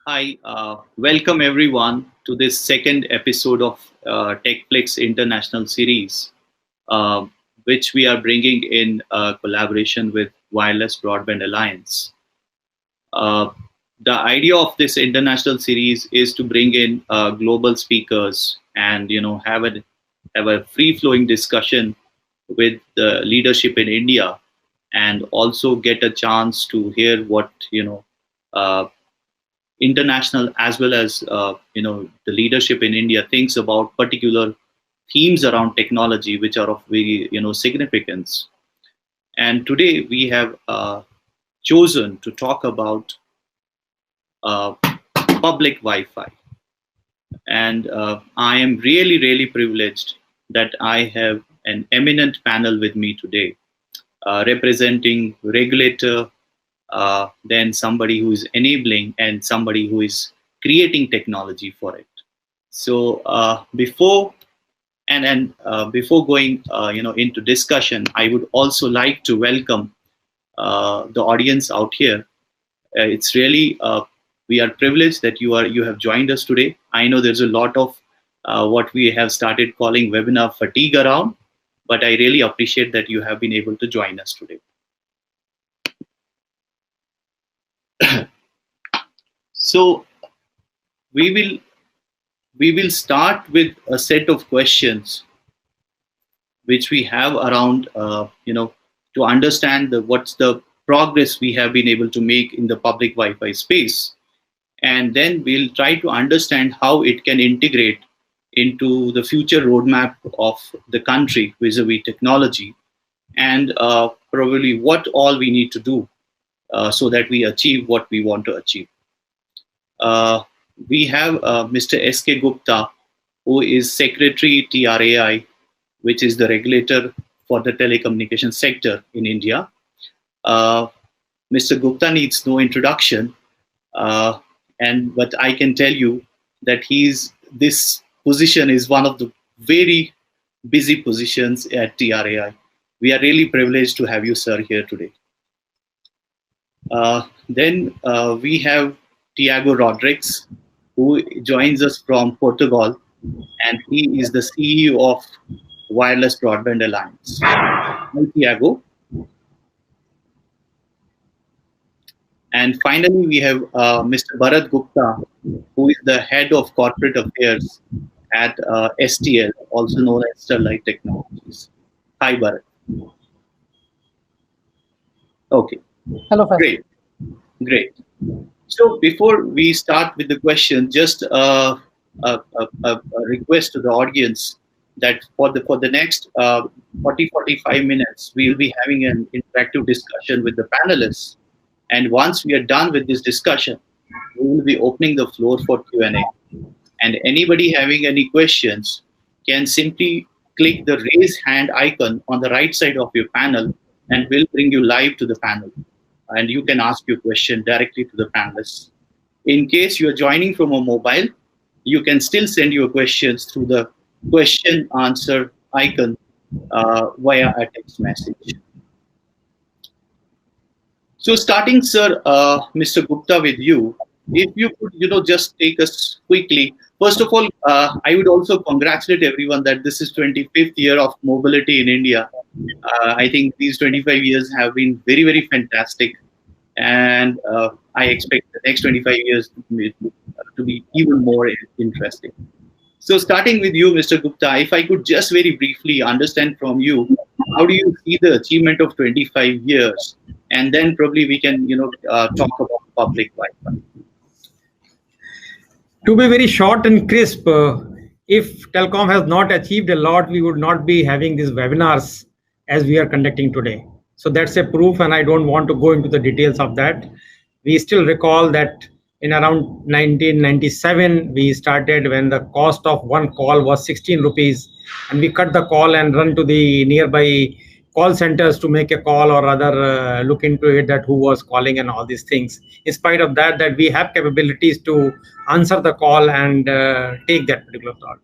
Hi, welcome everyone to this second episode of TechFlix International Series, uh, which we are bringing in collaboration with Wireless Broadband Alliance. Uh, the idea of this international series is to bring in global speakers and have a free flowing discussion with the leadership in India, and also get a chance to hear what uh, international as well as the leadership in India thinks about particular themes around technology, which are of very significance. And today we have chosen to talk about uh, public Wi-Fi, and I am really privileged that I have an eminent panel with me today, representing regulator, then somebody who is enabling, and somebody who is creating technology for it. So before going into discussion, I would also like to welcome the audience out here. It's really we are privileged that you have joined us today. I know there's a lot of what we have started calling webinar fatigue around, but I really appreciate that you have been able to join us today. So we will we will start with a set of questions which we have around to understand what's the progress we have been able to make in the public Wi-Fi space, and then we'll try to understand how it can integrate into the future roadmap of the country vis-a-vis technology, and probably what all we need to do so that we achieve what we want to achieve. Uh, we have Mr. S.K. Gupta, who is Secretary TRAI, which is the regulator for the telecommunication sector in India. Uh, Mr. Gupta needs no introduction, uh, but I can tell you that this position is one of the very busy positions at TRAI. We are really privileged to have you, sir, here today. Then we have Tiago Rodrigues, who joins us from Portugal, and he is the CEO of Wireless Broadband Alliance. Hi, Tiago. And finally, we have Mr. Bharat Gupta, who is the head of corporate affairs at STL, also known as Sterlite Technologies. Hi, Bharat. Okay. Hello, Faisal. Great. So before we start with the question, just a request to the audience that for the next 40-45 minutes, we will be having an interactive discussion with the panelists. And once we are done with this discussion, we will be opening the floor for Q&A. And anybody having any questions can simply click the raise hand icon on the right side of your panel, and we'll bring you live to the panel. And you can ask your question directly to the panelists. In case you are joining from a mobile, you can still send your questions through the question answer icon via a text message. So starting, sir, Mr. Gupta, with you, if you could, just take us quickly. First of all, I would also congratulate everyone that this is 25th year of mobility in India. I think these 25 years have been very fantastic, and I expect the next 25 years to be even more interesting. So starting with you, Mr. Gupta, if I could just very briefly understand from you, how do you see the achievement of 25 years? And then probably we can, talk about public Wi-Fi. To be very short and crisp, if Telecom has not achieved a lot, we would not be having these webinars as we are conducting today. So that's a proof, and I don't want to go into the details of that. We still recall that in around 1997, we started when the cost of one call was 16 rupees, and we cut the call and run to the nearby call centers to make a call or rather look into it, that who was calling and all these things. In spite of that we have capabilities to answer the call and take that particular call.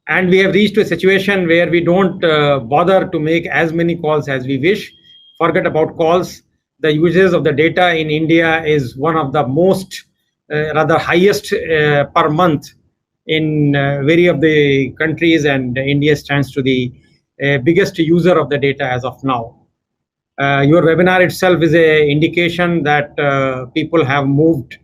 And we have reached to a situation where we don't bother to make as many calls as we wish. Forget about calls. The usage of the data in India is one of the most rather highest per month in very of the countries, and India stands to the biggest user of the data as of now. Your webinar itself is a indication that people have moved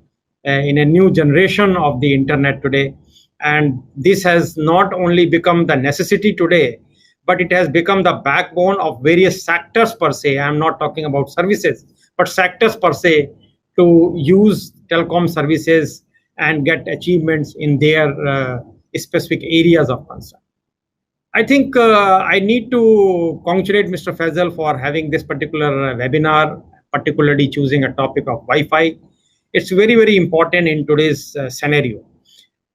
in a new generation of the internet today, and this has not only become the necessity today, but it has become the backbone of various sectors per se. I'm not talking about services, but sectors per se, to use telecom services and get achievements in their specific areas of concern. I think I need to congratulate Mr. Faisal for having this particular webinar, particularly choosing a topic of Wi-Fi. It's very, very important in today's scenario.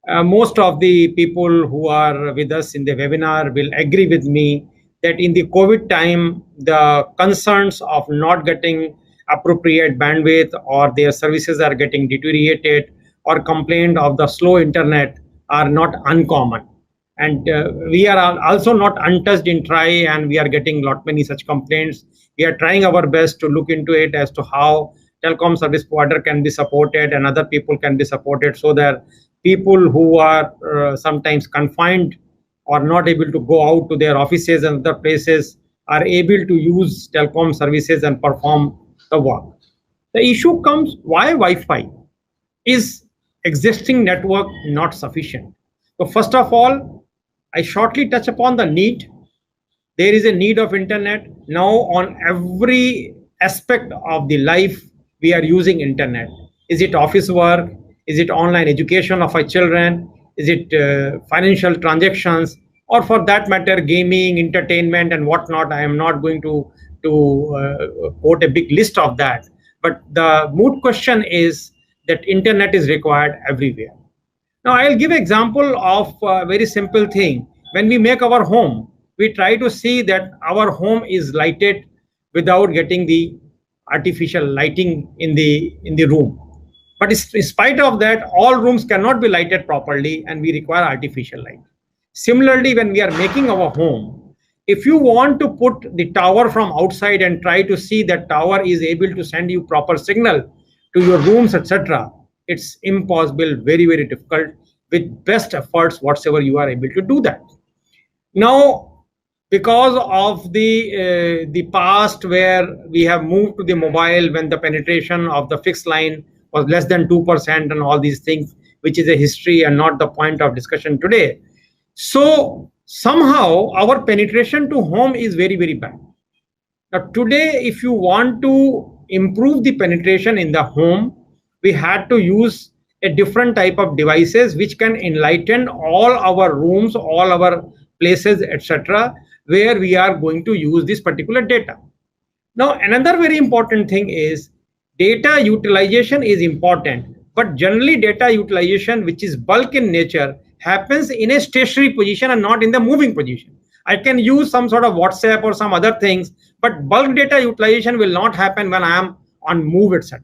Most of the people who are with us in the webinar will agree with me that in the COVID time, the concerns of not getting appropriate bandwidth, or their services are getting deteriorated, or complained of the slow internet, are not uncommon. And we are also not untouched in try, and we are getting lot many such complaints. We are trying our best to look into it as to how telecom service provider can be supported and other people can be supported, so that people who are sometimes confined or not able to go out to their offices and other places are able to use telecom services and perform the work. The issue comes, why Wi-Fi? Is existing network not sufficient? So first of all, I shortly touch upon the need. There is a need of internet now. On every aspect of the life we are using internet. Is it office work? Is it online education of our children? Is it financial transactions? Or for that matter, gaming, entertainment, and whatnot? I am not going to quote a big list of that. But the moot question is that internet is required everywhere. Now, I'll give an example of a very simple thing. When we make our home, we try to see that our home is lighted without getting the artificial lighting in the room. But in spite of that, all rooms cannot be lighted properly, and we require artificial light. Similarly, when we are making our home, if you want to put the tower from outside and try to see that tower is able to send you proper signal to your rooms, etc., it's impossible, very, very difficult. With best efforts whatsoever, you are able to do that. Now, because of the past, where we have moved to the mobile, when the penetration of the fixed line was less than 2% and all these things, which is a history and not the point of discussion today. So somehow our penetration to home is very, very bad. Now today, if you want to improve the penetration in the home, we had to use a different type of devices which can enlighten all our rooms, all our places, etc., where we are going to use this particular data. Now, another very important thing is data utilization is important, but generally data utilization, which is bulk in nature, happens in a stationary position and not in the moving position. I can use some sort of WhatsApp or some other things, but bulk data utilization will not happen when I am on move, etc.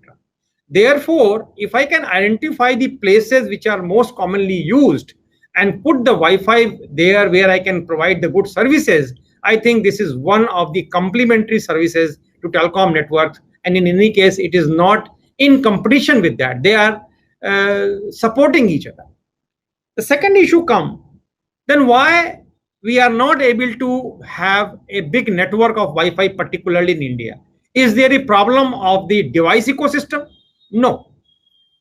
Therefore, if I can identify the places which are most commonly used and put the Wi-Fi there where I can provide the good services, I think this is one of the complementary services to telecom networks. And in any case, it is not in competition with that. They are supporting each other. The second issue comes, then why we are not able to have a big network of Wi-Fi, particularly in India? Is there a problem of the device ecosystem? No.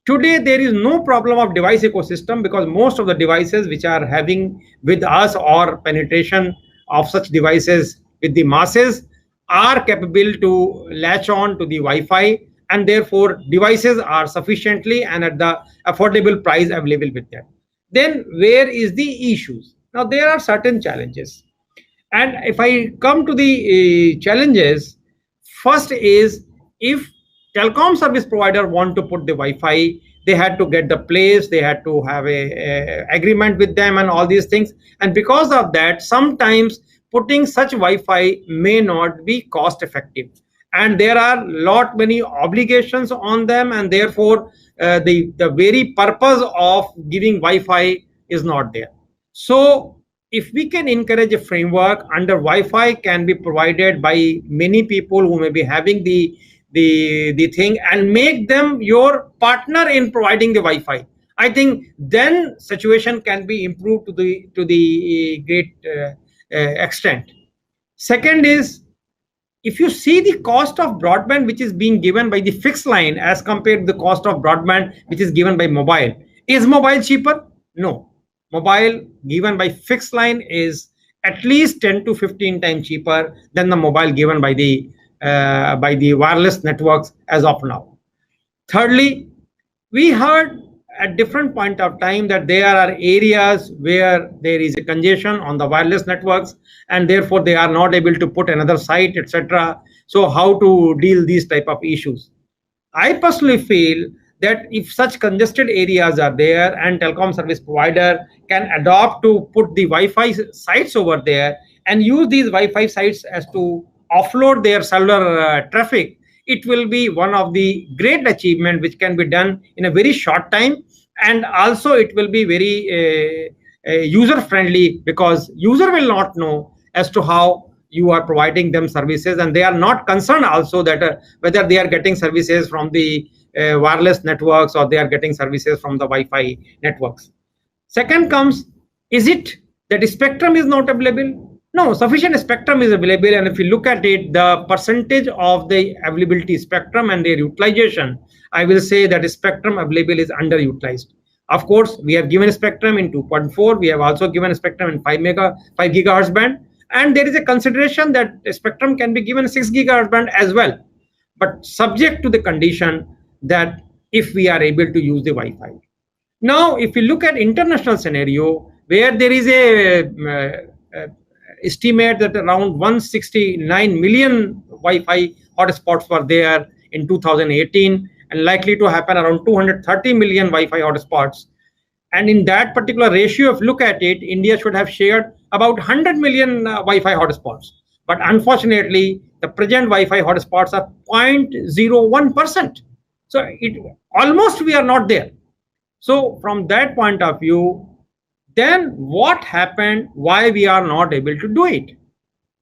Today, there is no problem of device ecosystem, because most of the devices which are having with us or penetration of such devices with the masses are capable to latch on to the Wi-Fi, and therefore devices are sufficiently and at the affordable price available with them. Then where is the issues? Now there are certain challenges, and if I come to the challenges, first is, if telecom service provider want to put the Wi-Fi, they had to get the place, they had to have a agreement with them and all these things. And because of that, sometimes putting such Wi-Fi may not be cost effective. And there are lot many obligations on them, and therefore the very purpose of giving Wi-Fi is not there. So if we can encourage a framework under Wi-Fi can be provided by many people who may be having the thing and make them your partner in providing the Wi-Fi. I think then situation can be improved to the great extent. Second is, if you see the cost of broadband which is being given by the fixed line as compared to the cost of broadband which is given by mobile, is mobile cheaper? No. Mobile given by fixed line is at least 10 to 15 times cheaper than the mobile given by the wireless networks as of now. Thirdly, we heard at different point of time that there are areas where there is a congestion on the wireless networks and therefore they are not able to put another site, etc. So how to deal these type of issues? I personally feel that if such congested areas are there and telecom service provider can adopt to put the Wi-Fi sites over there and use these Wi-Fi sites as to offload their cellular traffic, it will be one of the great achievement which can be done in a very short time, and also it will be very user friendly, because user will not know as to how you are providing them services, and they are not concerned also that whether they are getting services from the wireless networks or they are getting services from the Wi-Fi networks. Second comes, is it that spectrum is not available? No, sufficient spectrum is available, and if you look at it, the percentage of the availability spectrum and their utilization, I will say that spectrum available is underutilized. Of course, we have given spectrum in 2.4, we have also given spectrum in 5 gigahertz band, and there is a consideration that spectrum can be given 6 gigahertz band as well, but subject to the condition that if we are able to use the Wi-Fi. Now, if you look at international scenario where there is a estimate that around 169 million Wi-Fi hotspots were there in 2018 and likely to happen around 230 million Wi-Fi hotspots. And in that particular ratio, if you look at it, India should have shared about 100 million Wi-Fi hotspots. But unfortunately, the present Wi-Fi hotspots are 0.01%. So almost we are not there. So from that point of view, then what happened, why we are not able to do it?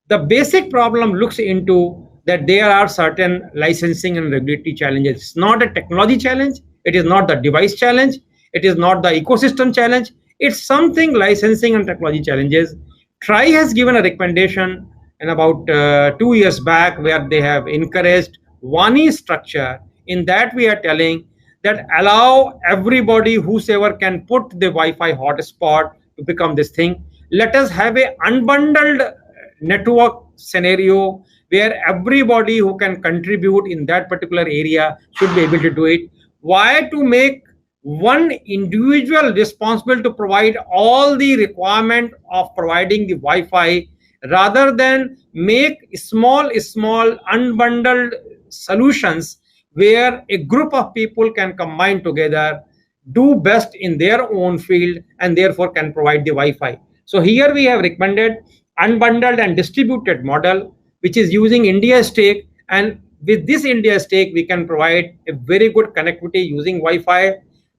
The basic problem looks into that there are certain licensing and regulatory challenges. It's not a technology challenge, it is not the device challenge, it is not the ecosystem challenge, it's something licensing and technology challenges. TRI has given a recommendation in about 2 years back where they have encouraged Vani structure. In that we are telling that allow everybody, whosoever can put the Wi-Fi hotspot to become this thing. Let us have a unbundled network scenario where everybody who can contribute in that particular area should be able to do it. Why to make one individual responsible to provide all the requirement of providing the Wi-Fi, rather than make small unbundled solutions where a group of people can combine together, do best in their own field, and therefore can provide the Wi-Fi. So here we have recommended unbundled and distributed model, which is using India stake, and with this India stake we can provide a very good connectivity using Wi-Fi,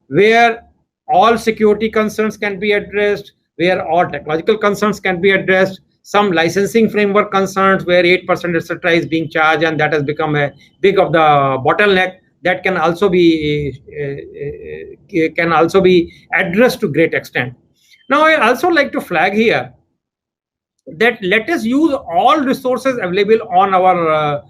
where all security concerns can be addressed, where all technological concerns can be addressed, some licensing framework concerns where 8% etc. is being charged, and that has become a big of the bottleneck, that can also be addressed to great extent. Now, I also like to flag here that let us use all resources available on our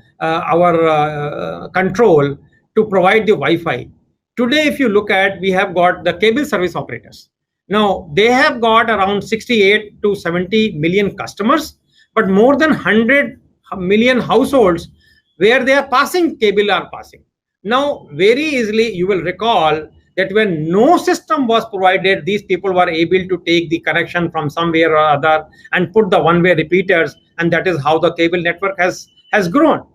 control to provide the Wi-Fi. Today, if you look at, we have got the cable service operators. Now, they have got around 68 to 70 million customers, but more than 100 million households where they are passing cable are passing. Now, very easily, you will recall that when no system was provided, these people were able to take the connection from somewhere or other and put the one-way repeaters, and that is how the cable network has grown.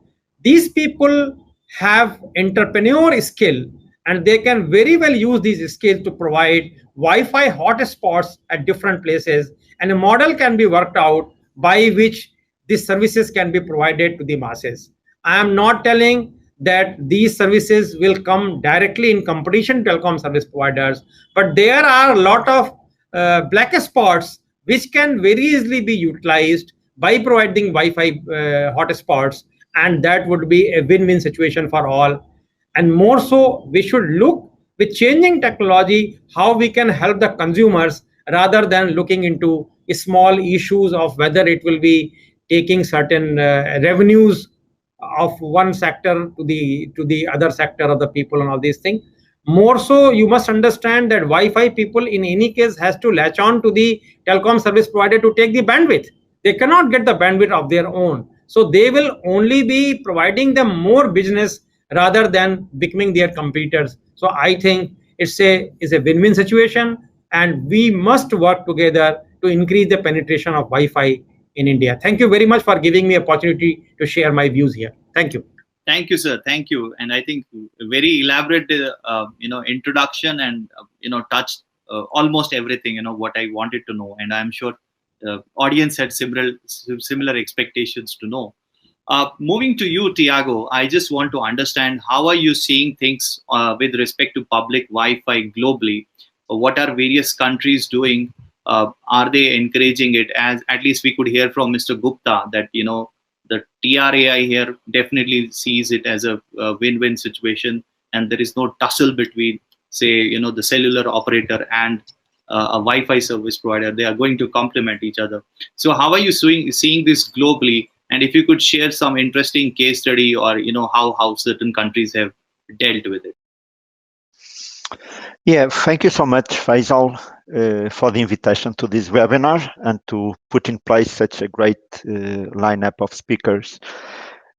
These people have entrepreneur skill, and they can very well use these skills to provide Wi-Fi hotspots at different places, and a model can be worked out by which these services can be provided to the masses. I am not telling that these services will come directly in competition to telecom service providers, but there are a lot of black spots which can very easily be utilized by providing Wi-Fi hotspots, and that would be a win-win situation for all. And more so, we should look with changing technology how we can help the consumers rather than looking into small issues of whether it will be taking certain revenues of one sector to the other sector of the people and all these things. More so, you must understand that Wi-Fi people in any case has to latch on to the telecom service provider to take the bandwidth. They cannot get the bandwidth of their own, so they will only be providing them more business rather than becoming their competitors. So I think it's a win-win situation, and we must work together to increase the penetration of Wi-Fi in India. Thank you very much for giving me opportunity to share my views here. Thank you. Thank you, sir. Thank you. And I think a very elaborate, introduction, and touched almost everything. What I wanted to know, and I'm sure the audience had similar expectations to know. Moving to you, Tiago, I just want to understand how are you seeing things with respect to public Wi-Fi globally? What are various countries doing? Are they encouraging it? As at least we could hear from Mr. Gupta that the TRAI here definitely sees it as a win-win situation, and there is no tussle between, say, the cellular operator and a Wi-Fi service provider. They are going to complement each other. So, how are you seeing this globally? And if you could share some interesting case study, or how certain countries have dealt with it. Yeah, thank you so much, Faisal, for the invitation to this webinar and to put in place such a great lineup of speakers.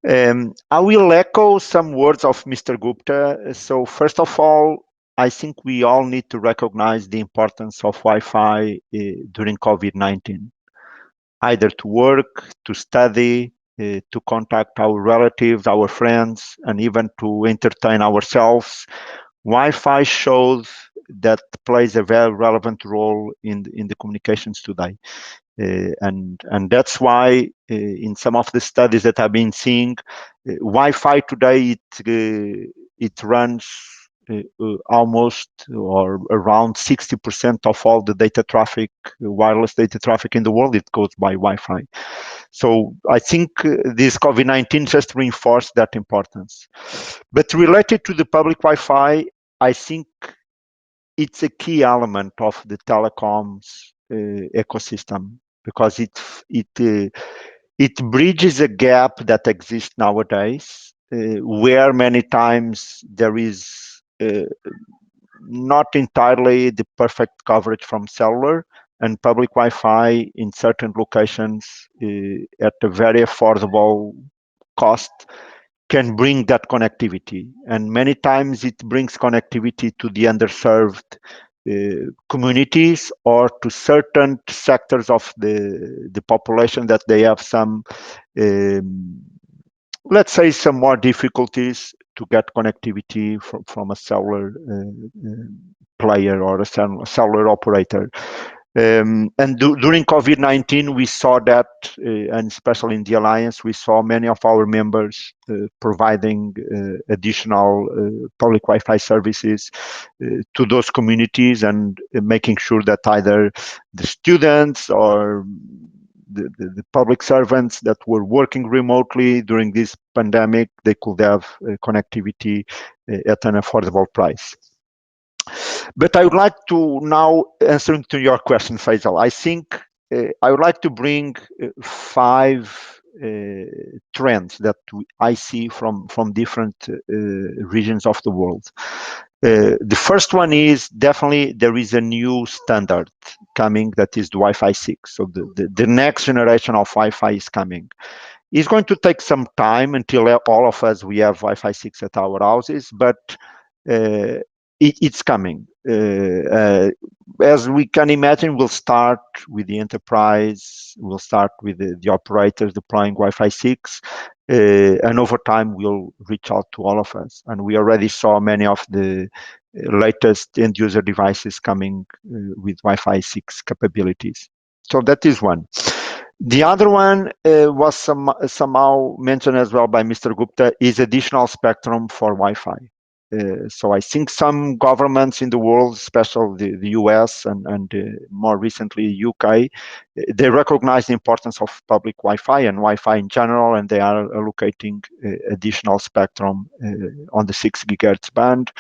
I will echo some words of Mr. Gupta. So first of all, I think we all need to recognize the importance of Wi-Fi during COVID-19, either to work, to study, to contact our relatives, our friends, and even to entertain ourselves. Wi-Fi shows that plays a very relevant role in the communications today. And that's why in some of the studies that I've been seeing, Wi-Fi today, it runs almost or around 60% of all the data traffic, wireless data traffic in the world, it goes by Wi-Fi. So I think this COVID-19 just reinforced that importance. But related to the public Wi-Fi, I think it's a key element of the telecoms ecosystem, because it bridges a gap that exists nowadays, where many times there is not entirely the perfect coverage from cellular, and public Wi-Fi in certain locations at a very affordable cost can bring that connectivity. And many times it brings connectivity to the underserved communities, or to certain sectors of the population that they have some, let's say, some more difficulties to get connectivity from a cellular player or a cellular operator. And during COVID-19, we saw that, and especially in the Alliance, we saw many of our members providing additional public Wi-Fi services to those communities, and making sure that either the students or the public servants that were working remotely during this pandemic, they could have connectivity at an affordable price. But I would like to now, answering to your question, Faisal, I think I would like to bring 5 trends that I see from different regions of the world. The first one is definitely there is a new standard coming, that is the Wi-Fi 6. So the next generation of Wi-Fi is coming. It's going to take some time until all of us, we have Wi-Fi 6 at our houses, but it's coming. As we can imagine, we'll start with the enterprise, we'll start with the operators deploying Wi-Fi 6, and over time we'll reach out to all of us. And we already saw many of the latest end user devices coming with Wi-Fi 6 capabilities. So that is one. The other one was somehow mentioned as well by Mr. Gupta, is additional spectrum for Wi-Fi. So I think some governments in the world, especially the US and more recently UK, they recognize the importance of public Wi-Fi and Wi-Fi in general, and they are allocating additional spectrum on the 6 gigahertz band.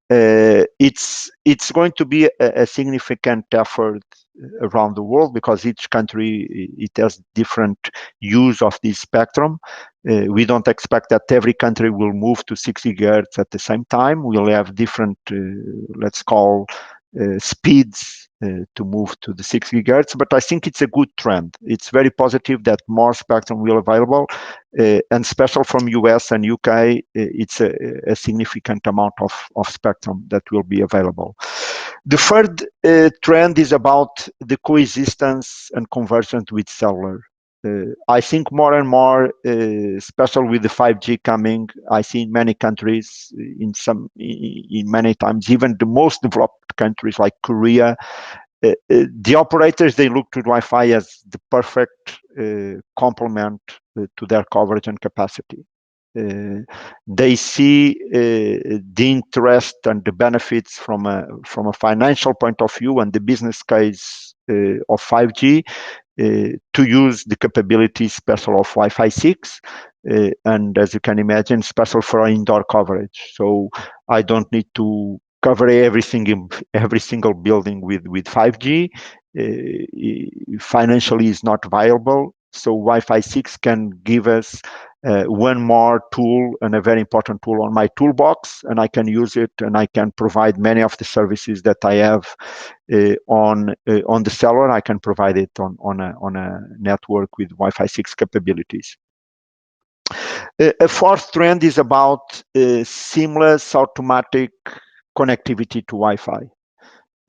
It's going to be a significant effort around the world because each country it has different use of this spectrum. We don't expect that every country will move to 60 gigahertz at the same time. We'll have different, let's call, speeds to move to the 6 gigahertz, but I think it's a good trend. It's very positive that more spectrum will available, and special from US and UK, it's a significant amount of spectrum that will be available. The third trend is about the coexistence and convergence with cellular. I think more and more, especially with the 5G coming, I see in many countries, in many times, even the most developed countries like Korea, the operators, they look to Wi-Fi as the perfect complement to their coverage and capacity. They see the interest and the benefits from a financial point of view and the business case of 5G to use the capabilities special of Wi-Fi 6, and as you can imagine, special for indoor coverage. So I don't need to cover everything in every single building with 5G. Financially is not viable. So Wi-Fi 6 can give us one more tool and a very important tool on my toolbox, and I can use it and I can provide many of the services that I have on the cellular. I can provide it on a network with Wi-Fi 6 capabilities. A fourth trend is about seamless automatic connectivity to Wi-Fi.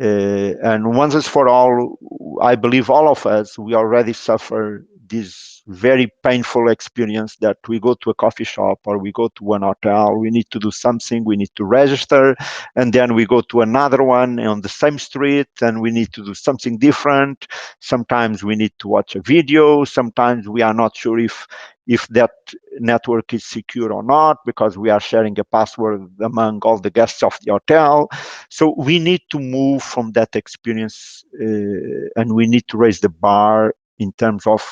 And once and for all, I believe all of us, we already suffer this very painful experience that we go to a coffee shop or we go to an hotel, we need to do something, we need to register, and then we go to another one on the same street and we need to do something different. Sometimes we need to watch a video, sometimes we are not sure if that network is secure or not because we are sharing a password among all the guests of the hotel. So we need to move from that experience and we need to raise the bar in terms of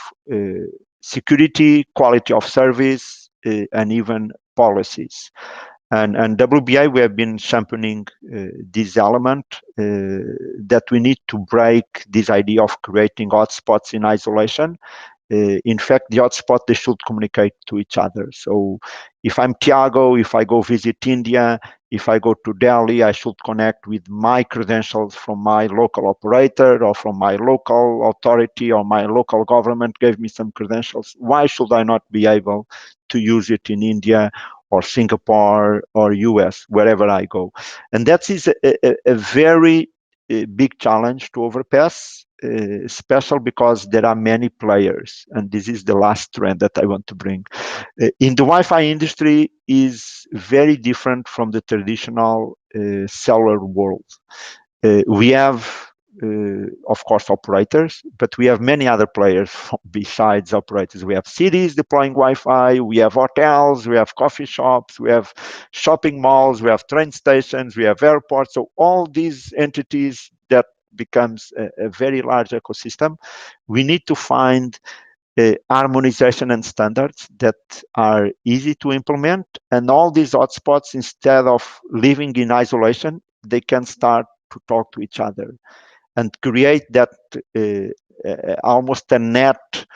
security, quality of service, and even policies. And WBA, we have been championing this element that we need to break this idea of creating hotspots in isolation. In fact, the hotspot, they should communicate to each other. So if I'm Tiago, if I go visit India, if I go to Delhi, I should connect with my credentials from my local operator or from my local authority or my local government gave me some credentials. Why should I not be able to use it in India or Singapore or US, wherever I go? And that is a very big challenge to overpass, especially because there are many players, and this is the last trend that I want to bring. In the Wi-Fi industry is very different from the traditional cellular world. We have, of course, operators, but we have many other players besides operators. We have cities deploying Wi-Fi, we have hotels, we have coffee shops, we have shopping malls, we have train stations, we have airports. So all these entities that becomes a very large ecosystem. We need to find harmonization and standards that are easy to implement, and all these hotspots, instead of living in isolation, they can start to talk to each other and create that almost a net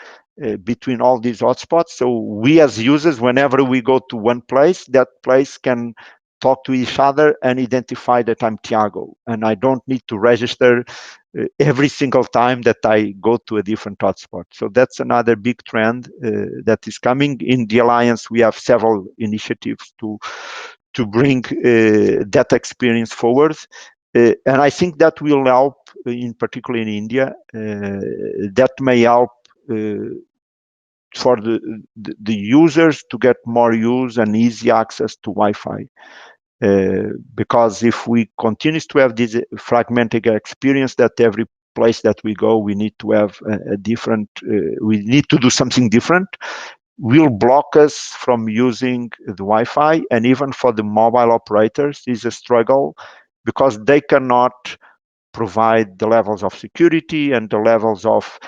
between all these hotspots. So we as users, whenever we go to one place, that place can talk to each other and identify that I'm Tiago, and I don't need to register every single time that I go to a different hotspot. So that's another big trend that is coming. In the Alliance, we have several initiatives to bring that experience forward. And I think that will help, in particular in India, that may help for the users to get more use and easy access to Wi-Fi. Because if we continue to have this fragmented experience that every place that we go, we need to have a different, we need to do something different. will block us from using the Wi-Fi, and even for the mobile operators is a struggle because they cannot provide the levels of security and the levels of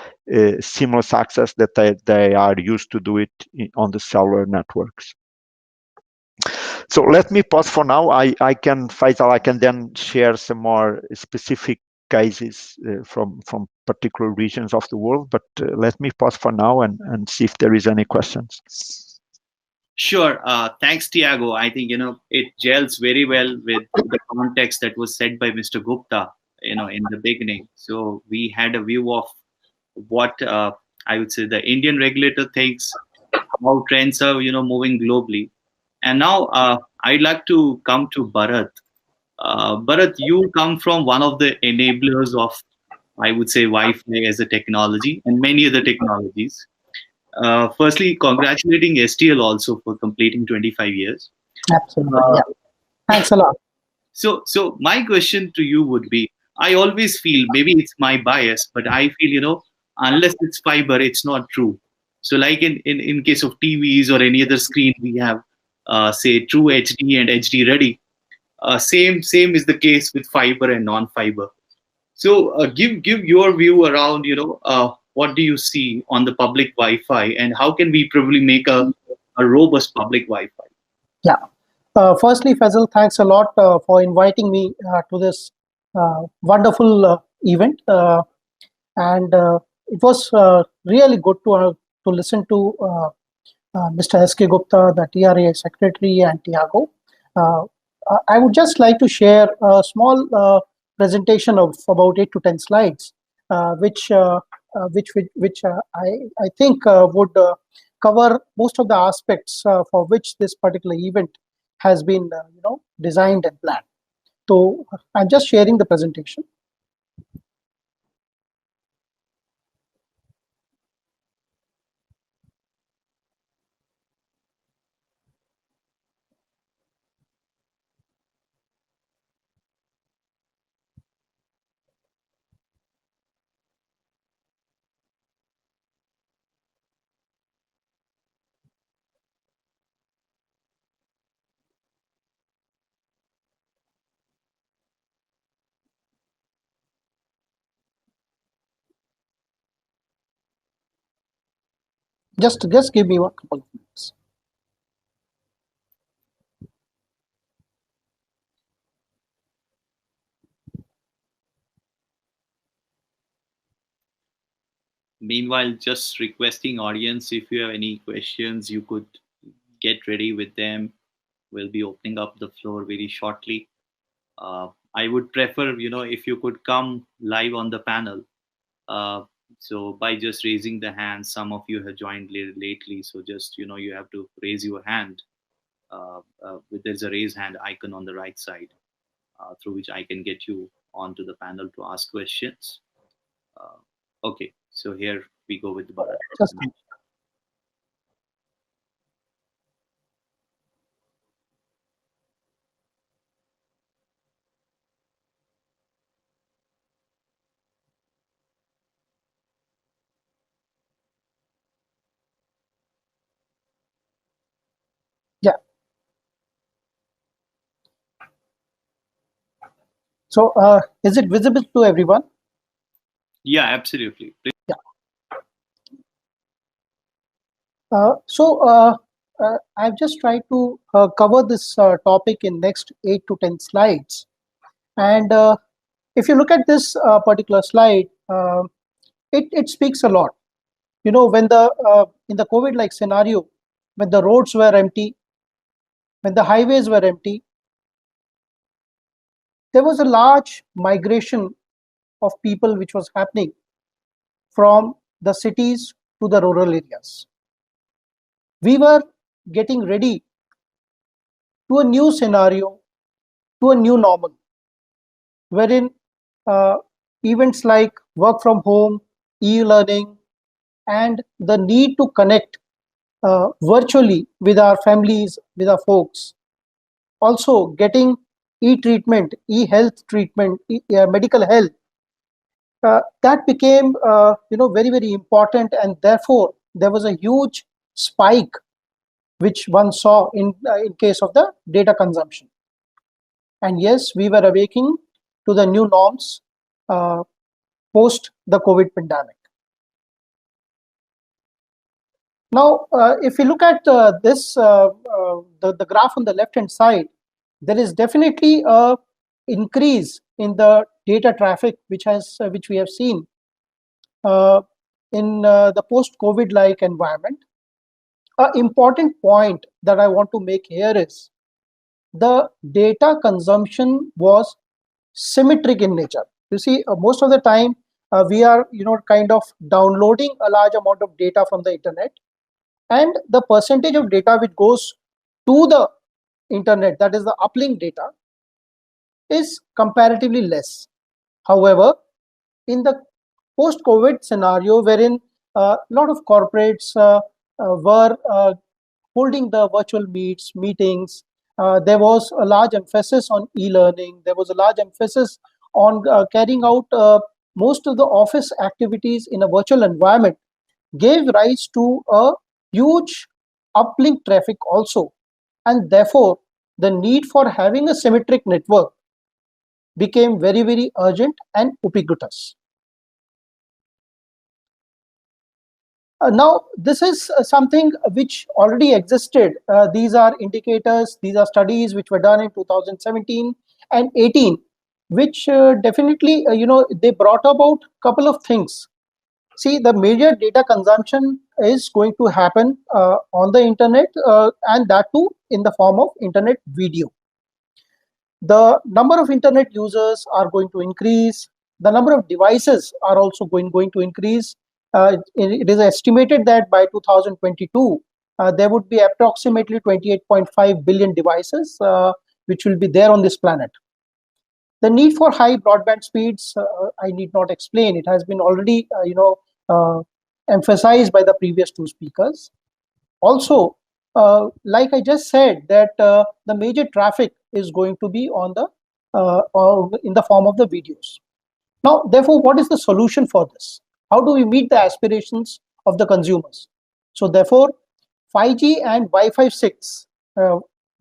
seamless access that they are used to do it on the cellular networks. So let me pause for now. Faisal, I can then share some more specific cases from particular regions of the world, but let me pause for now and see if there is any questions. Sure. Thanks, Tiago. I think it gels very well with the context that was set by Mr. Gupta, in the beginning. So we had a view of what I would say the Indian regulator thinks, how trends are moving globally. And now I'd like to come to Bharat. Bharat, you come from one of the enablers of, I would say, Wi-Fi as a technology and many other technologies. Firstly, congratulating STL also for completing 25 years. Absolutely. Yeah. Thanks a lot. So my question to you would be, I always feel, maybe it's my bias, but I feel, unless it's fiber, it's not true. So like in case of TVs or any other screen, we have, say, True HD and HD Ready. Same is the case with fiber and non-fiber. So give your view around, what do you see on the public Wi-Fi, and how can we probably make a robust public Wi-Fi? Yeah. Firstly, Faisal, thanks a lot for inviting me to this wonderful event. And it was really good to listen to Mr. S.K. Gupta, the TRA Secretary, and Tiago. I would just like to share a small presentation of about 8 to 10 slides, which I think would cover most of the aspects for which this particular event has been designed and planned. So I'm just sharing the presentation. Just give me a couple of minutes. Meanwhile, just requesting audience, if you have any questions, you could get ready with them. We'll be opening up the floor very shortly. I would prefer, if you could come live on the panel. So by just raising the hand, some of you have joined lately. So just, you have to raise your hand. There's a raise hand icon on the right side through which I can get you onto the panel to ask questions. Okay, so here we go with Bharat. Yeah. So is it visible to everyone? Yeah, absolutely. Please. Yeah. I've just tried to cover this topic in next 8 to 10 slides. And if you look at this particular slide, it speaks a lot. When in the COVID-like scenario, when the roads were empty, when the highways were empty, there was a large migration of people which was happening from the cities to the rural areas. We were getting ready to a new scenario, to a new normal, wherein events like work from home, e-learning, and the need to connect virtually with our families, with our folks, also getting e-treatment, e-health treatment, medical health, that became very, very important, and therefore there was a huge spike which one saw in case of the data consumption. And yes, we were awakening to the new norms post the COVID pandemic. Now, if you look at this, the graph on the left-hand side, there is definitely a increase in the data traffic which we have seen in the post-COVID-like environment. An important point that I want to make here is the data consumption was symmetric in nature. You see, most of the time we are kind of downloading a large amount of data from the internet, and the percentage of data which goes to the internet, that is the uplink data, is comparatively less. However, in the post-COVID scenario, wherein a lot of corporates were holding the virtual meetings, there was a large emphasis on e-learning. There was a large emphasis on carrying out most of the office activities in a virtual environment, gave rise to a huge uplink traffic also. And therefore, the need for having a symmetric network became very, very urgent and ubiquitous. Now, this is something which already existed. These are indicators, these are studies which were done in 2017 and 18, which definitely, they brought about a couple of things. See, the major data consumption is going to happen on the internet, and that too in the form of internet video. The number of internet users are going to increase. The number of devices are also going to increase. It is estimated that by 2022, there would be approximately 28.5 billion devices which will be there on this planet. The need for high broadband speeds, I need not explain. It has been already, emphasized by the previous two speakers. Also, like I just said, that the major traffic is going to be on the in the form of the videos. Now, therefore, what is the solution for this? How do we meet the aspirations of the consumers? So, therefore, 5G and Wi-Fi 6,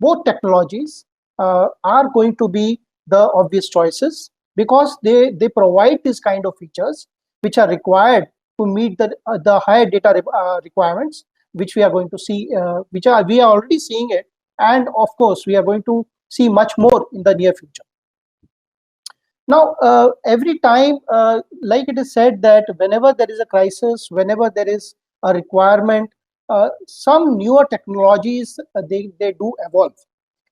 both technologies are going to be the obvious choices, because they provide these kind of features which are required to meet the higher data requirements, which we are going to see, we are already seeing it, and of course we are going to see much more in the near future. Now, every time, like it is said, that whenever there is a crisis, whenever there is a requirement, some newer technologies they do evolve,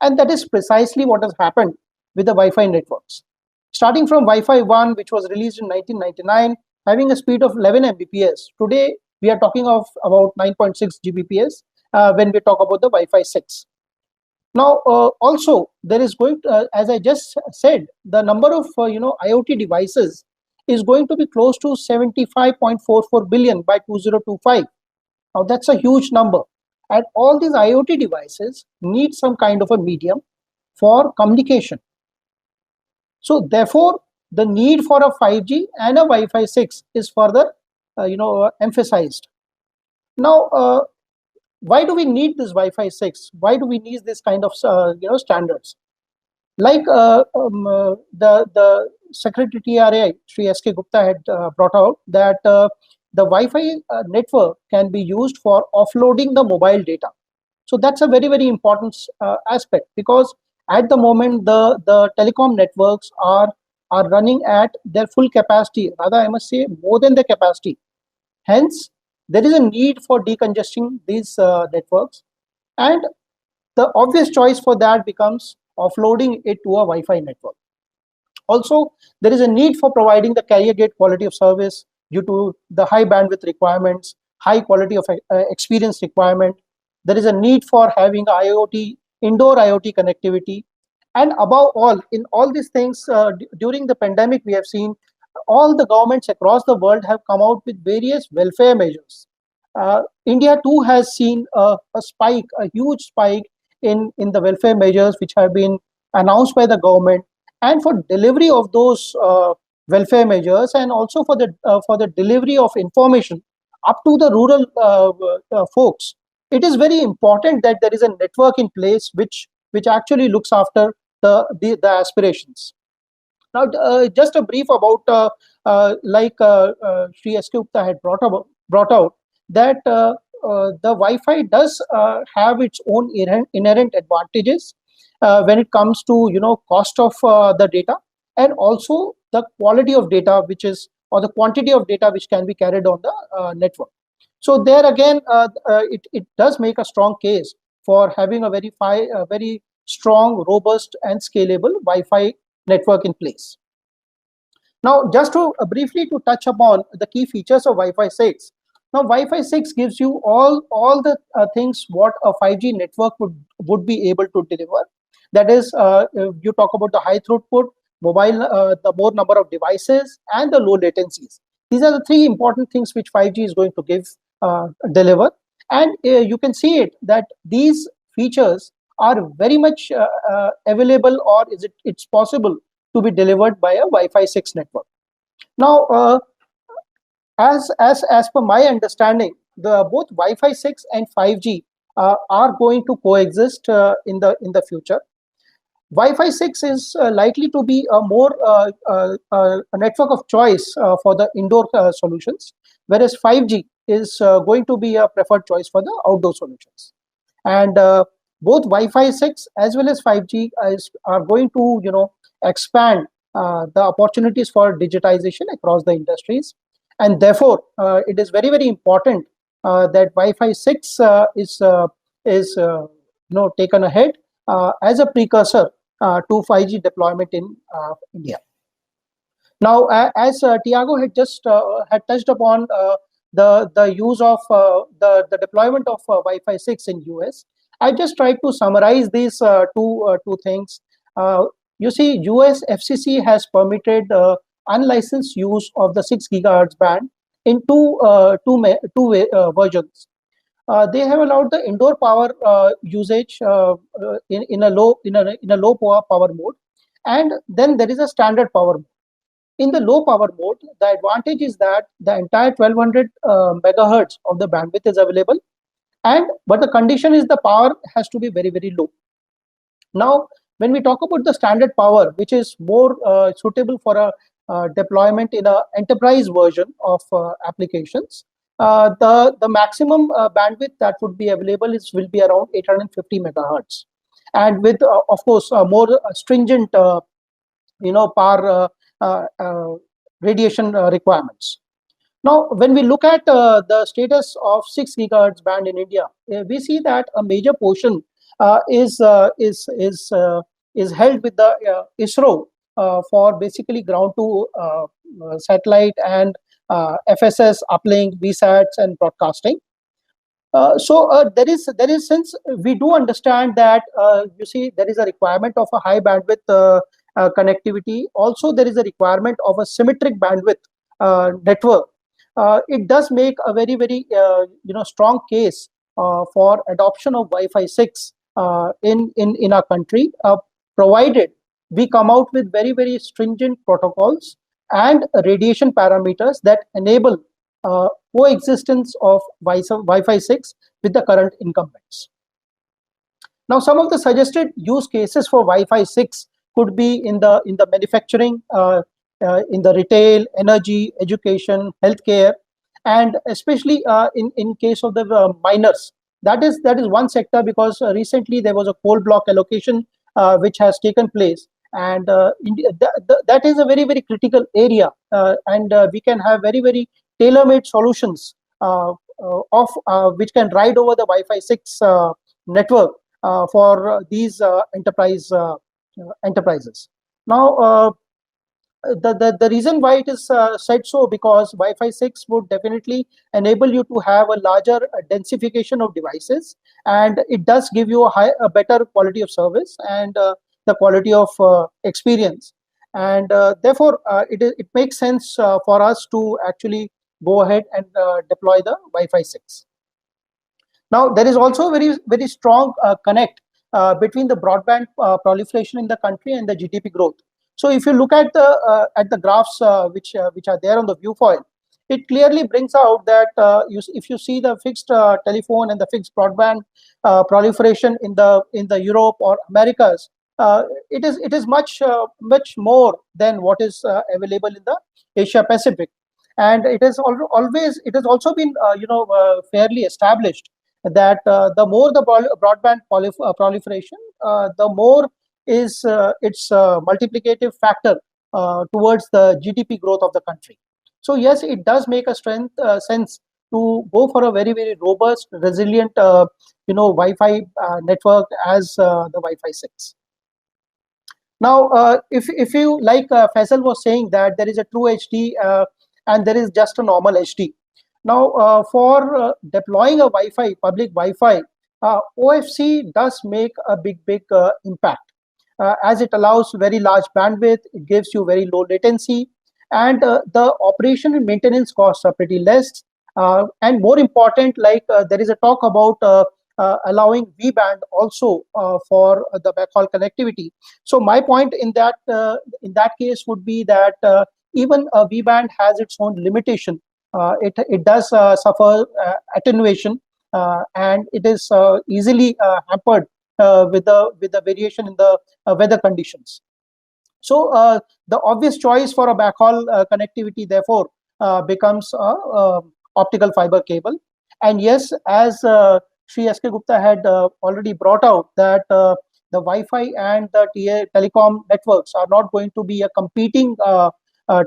and that is precisely what has happened with the Wi-Fi networks. Starting from Wi-Fi 1, which was released in 1999, having a speed of 11 Mbps. Today, we are talking of about 9.6 Gbps when we talk about the Wi-Fi 6. Now, also, there is going to, as I just said, the number of IoT devices is going to be close to 75.44 billion by 2025. Now, that's a huge number. And all these IoT devices need some kind of a medium for communication. So therefore, the need for a 5G and a Wi-Fi 6 is further, emphasized. Now, why do we need this Wi-Fi 6? Why do we need this kind of, standards? Like the Secretary TRAI, Sri S.K. Gupta had brought out that the Wi-Fi network can be used for offloading the mobile data. So that's a very, very important aspect, because at the moment, the telecom networks are running at their full capacity. Rather, I must say more than the capacity. Hence, there is a need for decongesting these networks, and the obvious choice for that becomes offloading it to a Wi-Fi network. Also, there is a need for providing the carrier gate quality of service due to the high bandwidth requirements, high quality of experience requirement. There is a need for having IoT, indoor IoT connectivity. And above all, in all these things, during the pandemic, we have seen all the governments across the world have come out with various welfare measures. India too has seen a spike, a huge spike in the welfare measures which have been announced by the government. And for delivery of those welfare measures, and also for the delivery of information up to the rural folks, it is very important that there is a network in place which actually looks after the aspirations. Now, just a brief about Sri S. Gupta had brought out that the Wi-Fi does have its own inherent advantages when it comes to cost of the data, and also the quality of data or the quantity of data which can be carried on the network. So there again, it does make a strong case for having a very strong, robust, and scalable Wi-Fi network in place. Now, just to briefly to touch upon the key features of Wi-Fi 6. Now, Wi-Fi 6 gives you all the things what a 5G network would be able to deliver. That is, you talk about the high throughput, mobile, the more number of devices, and the low latencies. These are the three important things which 5G is going to deliver. And you can see it that these features are very much available, or it's possible to be delivered by a Wi-Fi 6 network. Now, as per my understanding, both Wi-Fi 6 and 5G are going to coexist in the future. Wi-Fi 6 is likely to be a more a network of choice for the indoor solutions, whereas 5G is going to be a preferred choice for the outdoor solutions. And both Wi-Fi 6 as well as 5G are going to expand the opportunities for digitization across the industries, and therefore it is very important that Wi-Fi 6 is taken ahead as a precursor to 5G deployment in India. Now, as Tiago had just had touched upon the use of the deployment of Wi-Fi 6 in US, I just tried to summarize these two things. You see, US FCC has permitted unlicensed use of the 6 gigahertz band in two versions. They have allowed the indoor power usage in a low power mode, and then there is a standard power mode. In the low power mode, the advantage is that the entire 1200 megahertz of the bandwidth is available, but the condition is the power has to be very low. Now, when we talk about the standard power, which is more suitable for a deployment in an enterprise version of applications, the maximum bandwidth that would be available will be around 850 megahertz, and with of course more stringent power radiation requirements. Now, when we look at the status of 6 gigahertz band in India, we see that a major portion is held with the ISRO for basically ground to satellite and FSS uplink, VSATs, and broadcasting. So there is since we do understand that you see there is a requirement of a high bandwidth connectivity. Also, there is a requirement of a symmetric bandwidth network. It does make a very strong case for adoption of Wi-Fi 6 in our country, provided we come out with very stringent protocols and radiation parameters that enable coexistence of Wi-Fi 6 with the current incumbents. Now, some of the suggested use cases for Wi-Fi 6 could be in the manufacturing, in the retail, energy, education, healthcare, and especially in case of the miners. That is one sector, because recently there was a coal block allocation which has taken place, and that is a very critical area, and we can have very tailor-made solutions of which can ride over the Wi-Fi 6 network for these enterprises. Now, the reason why it is said so, because Wi-Fi 6 would definitely enable you to have a larger densification of devices, and it does give you a better quality of service and the quality of experience, and therefore it makes sense for us to actually go ahead and deploy the Wi-Fi 6. Now, there is also very strong connect between the broadband proliferation in the country and the GDP growth. So if you look at the graphs which are there on the view file, it clearly brings out that if you see the fixed telephone and the fixed broadband proliferation in the Europe or Americas, it is much more than what is available in the Asia Pacific, and it has also been fairly established that the more the broadband proliferation, the more is its multiplicative factor towards the GDP growth of the country. So yes, it does make a sense to go for a very robust, resilient, Wi-Fi network as the Wi-Fi 6. Now, if you like, Faisal was saying that there is a true HD and there is just a normal HD. Now, for deploying a Wi-Fi, public Wi-Fi, OFC does make a big impact, as it allows very large bandwidth, it gives you very low latency, and the operation and maintenance costs are pretty less. And more important, like there is a talk about allowing V-band also for the backhaul connectivity. So my point in that case would be that even a V-band has its own limitation. It does suffer attenuation, and it is easily hampered with the variation in the weather conditions. So the obvious choice for a backhaul connectivity, therefore, becomes optical fiber cable. And yes, as Sri S.K. Gupta had already brought out, that the Wi-Fi and the telecom networks are not going to be a competing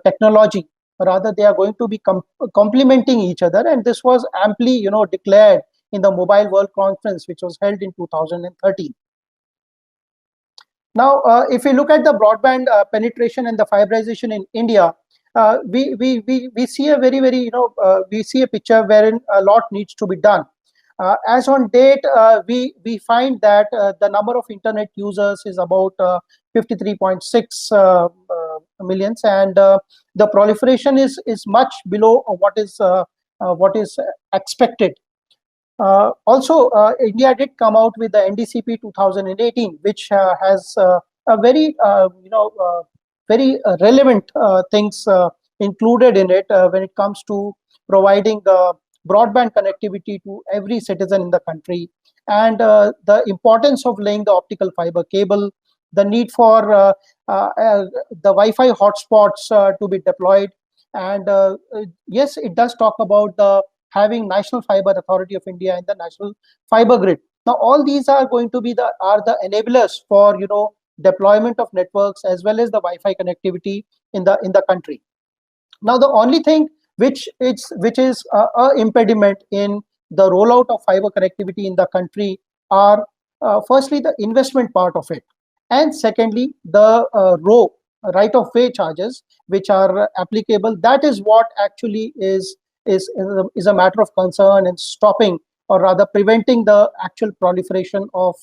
technology. Rather, they are going to be complementing each other. And this was amply, declared in the Mobile World Conference, which was held in 2013. Now, if we look at the broadband penetration and the fiberization in India, we see a we see a picture wherein a lot needs to be done. As on date, we find that the number of internet users is about 53.6 millions, and the proliferation is much below what is expected. Also, India did come out with the NDCP 2018, which has a very very relevant things included in it when it comes to providing broadband connectivity to every citizen in the country, and the importance of laying the optical fiber cable, the need for the Wi-Fi hotspots to be deployed, and yes, it does talk about the having National Fiber Authority of India and the National Fiber Grid. Now, all these are going to be the enablers for deployment of networks as well as the Wi-Fi connectivity in the country. Now, the only thing which is a impediment in the rollout of fiber connectivity in the country are firstly the investment part of it, and secondly the right of way charges which are applicable. That is what actually is a matter of concern and stopping, or rather preventing, the actual proliferation of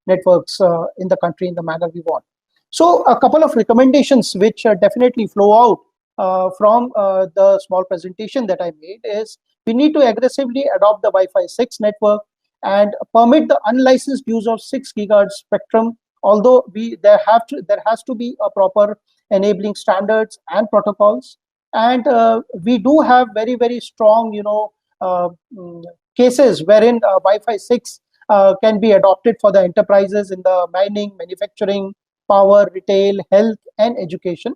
networks in the country in the manner we want. So a couple of recommendations which definitely flow out from the small presentation that I made is we need to aggressively adopt the Wi-Fi 6 network and permit the unlicensed use of 6 gigahertz spectrum, although there has to be a proper enabling standards and protocols. And we do have very strong cases wherein Wi-Fi 6 can be adopted for the enterprises in the mining, manufacturing, power, retail, health, and education.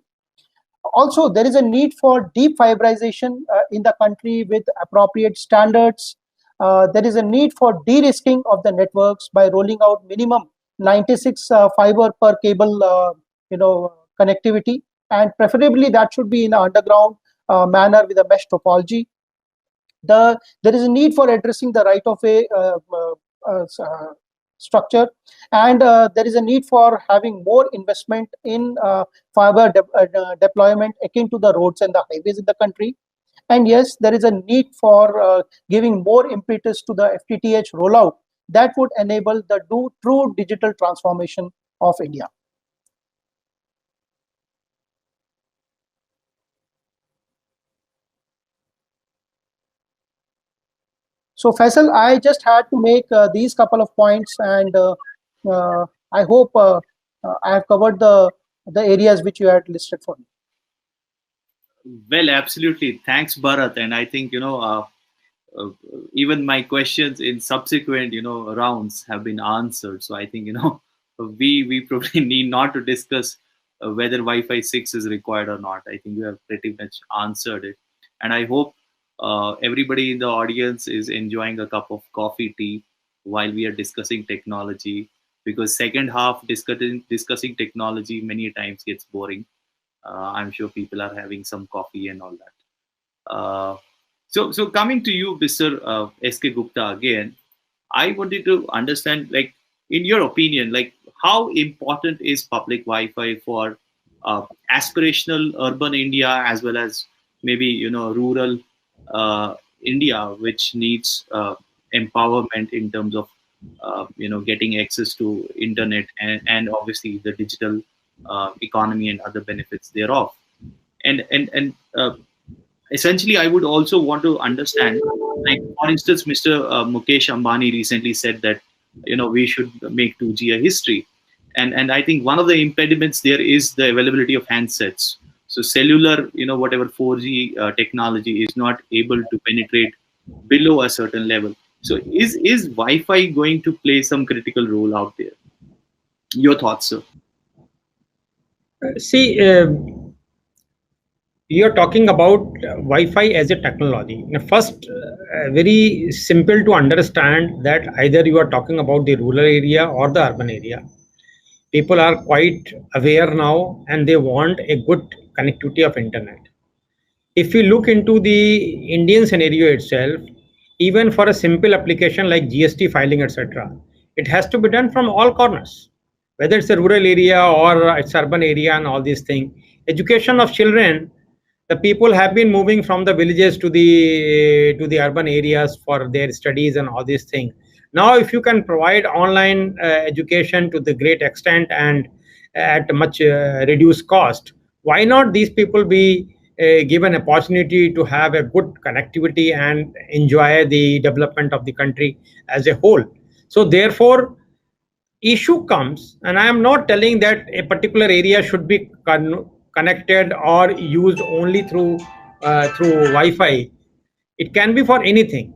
Also, there is a need for deep fiberization in the country with appropriate standards. There is a need for de-risking of the networks by rolling out minimum 96 fiber per cable connectivity, and preferably that should be in an underground manner with a mesh topology. There is a need for addressing the right of way structure, and there is a need for having more investment in fiber deployment akin to the roads and the highways in the country. And yes, there is a need for giving more impetus to the FTTH rollout that would enable the true digital transformation of India. So Faisal, I just had to make these couple of points, and I hope I have covered the areas which you had listed for me. Well, absolutely. Thanks, Bharat. And I think, uh, even my questions in subsequent, rounds have been answered. So I think, we probably need not to discuss whether Wi-Fi 6 is required or not. I think you have pretty much answered it. And I hope everybody in the audience is enjoying a cup of coffee, tea while we are discussing technology, because second half discussing technology many times gets boring. I'm sure people are having some coffee and all that. So coming to you, Mr. S.K. Gupta again, I wanted to understand, like, in your opinion, like, how important is public Wi-Fi for aspirational urban India as well as maybe rural India, which needs empowerment in terms of getting access to internet and obviously the digital economy and other benefits thereof. And essentially, I would also want to understand, like, for instance, Mr. Mukesh Ambani recently said that we should make 2G a history, and I think one of the impediments there is the availability of handsets. So cellular, whatever 4G technology is not able to penetrate below a certain level. So is Wi-Fi going to play some critical role out there? Your thoughts, sir? See, you're talking about Wi-Fi as a technology. Now, first, very simple to understand that either you are talking about the rural area or the urban area. People are quite aware now, and they want a good connectivity of internet. If we look into the Indian scenario itself, even for a simple application like GST filing, etc., it has to be done from all corners, whether it's a rural area or it's urban area and all these things. Education of children, the people have been moving from the villages to the urban areas for their studies and all these things. Now, if you can provide online education to the great extent and at much reduced cost, why not these people be given opportunity to have a good connectivity and enjoy the development of the country as a whole? So therefore, issue comes, and I am not telling that a particular area should be connected or used only through Wi-Fi. It can be for anything.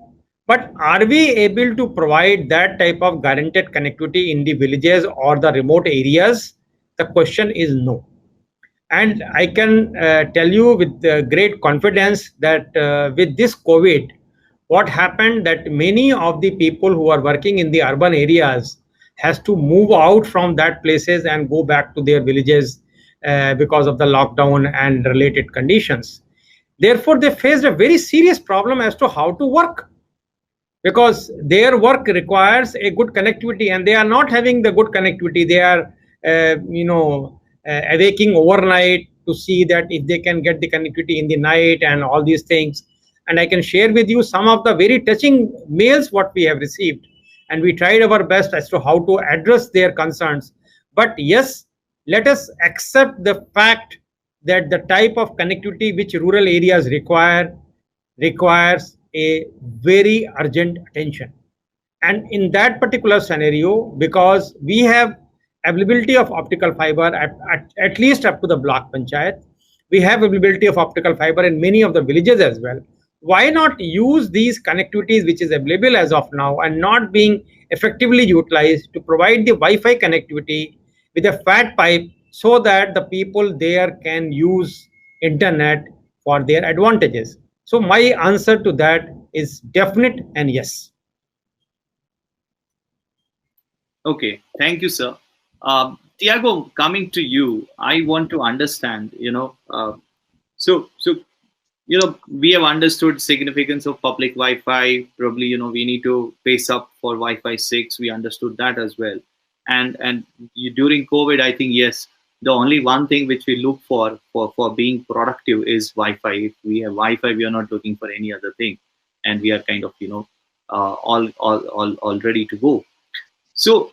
But are we able to provide that type of guaranteed connectivity in the villages or the remote areas? The question is no. And I can tell you with great confidence that with this COVID, what happened that many of the people who are working in the urban areas has to move out from that places and go back to their villages because of the lockdown and related conditions. Therefore, they faced a very serious problem as to how to work, because their work requires a good connectivity and they are not having the good connectivity. They are awaking overnight to see that if they can get the connectivity in the night and all these things. And I can share with you some of the very touching mails what we have received, and we tried our best as to how to address their concerns. But yes, let us accept the fact that the type of connectivity which rural areas requires a very urgent attention. And in that particular scenario, because we have availability of optical fiber at least up to the block panchayat, we have availability of optical fiber in many of the villages as well. Why not use these connectivities which is available as of now and not being effectively utilized to provide the Wi-Fi connectivity with a fat pipe, so that the people there can use internet for their advantages? So my answer to that is definite and yes. Okay, thank you, sir. Tiago, coming to you, I want to understand, so we have understood significance of public Wi-Fi. Probably, we need to pace up for Wi-Fi 6. We understood that as well. And during COVID, I think, yes, the only one thing which we look for being productive is Wi-Fi. If we have Wi-Fi, we are not looking for any other thing, and we are kind of all ready to go. So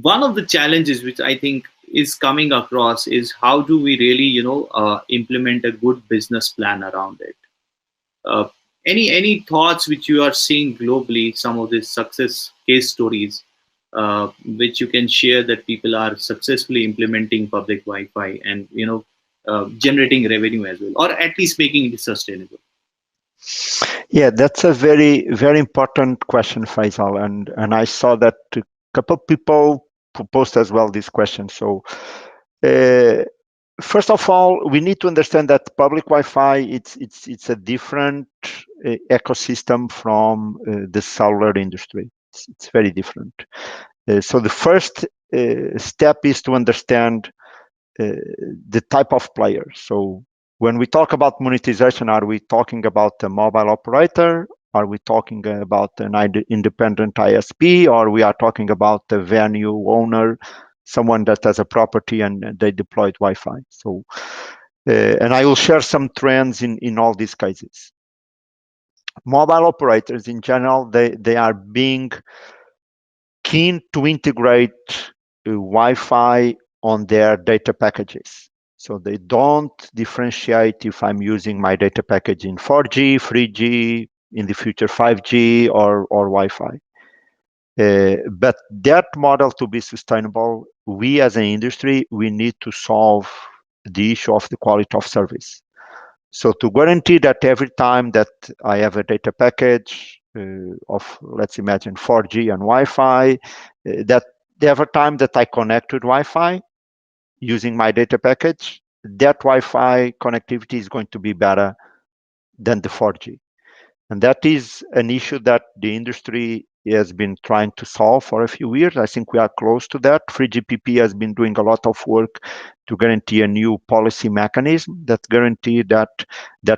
one of the challenges which I think is coming across is how do we really implement a good business plan around it. uh, any thoughts which you are seeing globally, some of the success case stories which you can share, that people are successfully implementing public Wi-Fi and generating revenue as well, or at least making it sustainable? Yeah, that's a very, very important question, Faisal. And I saw that a couple of people proposed as well this question. So first of all, we need to understand that public Wi-Fi, it's a different ecosystem from the cellular industry. It's very different. So the first step is to understand the type of player. So when we talk about monetization, are we talking about a mobile operator? Are we talking about an independent ISP, or we are talking about a venue owner, someone that has a property and they deployed Wi-Fi? So, and I will share some trends in all these cases. Mobile operators in general, they are being keen to integrate Wi-Fi on their data packages. So they don't differentiate if I'm using my data package in 4G, 3G, in the future 5G or Wi-Fi. But that model to be sustainable, we as an industry, we need to solve the issue of the quality of service. So to guarantee that every time that I have a data package of, let's imagine 4G and Wi-Fi, that every time that I connect with Wi-Fi using my data package, that Wi-Fi connectivity is going to be better than the 4G. And that is an issue that the industry has been trying to solve for a few years. I think we are close to that. 3GPP has been doing a lot of work to guarantee a new policy mechanism that guarantee that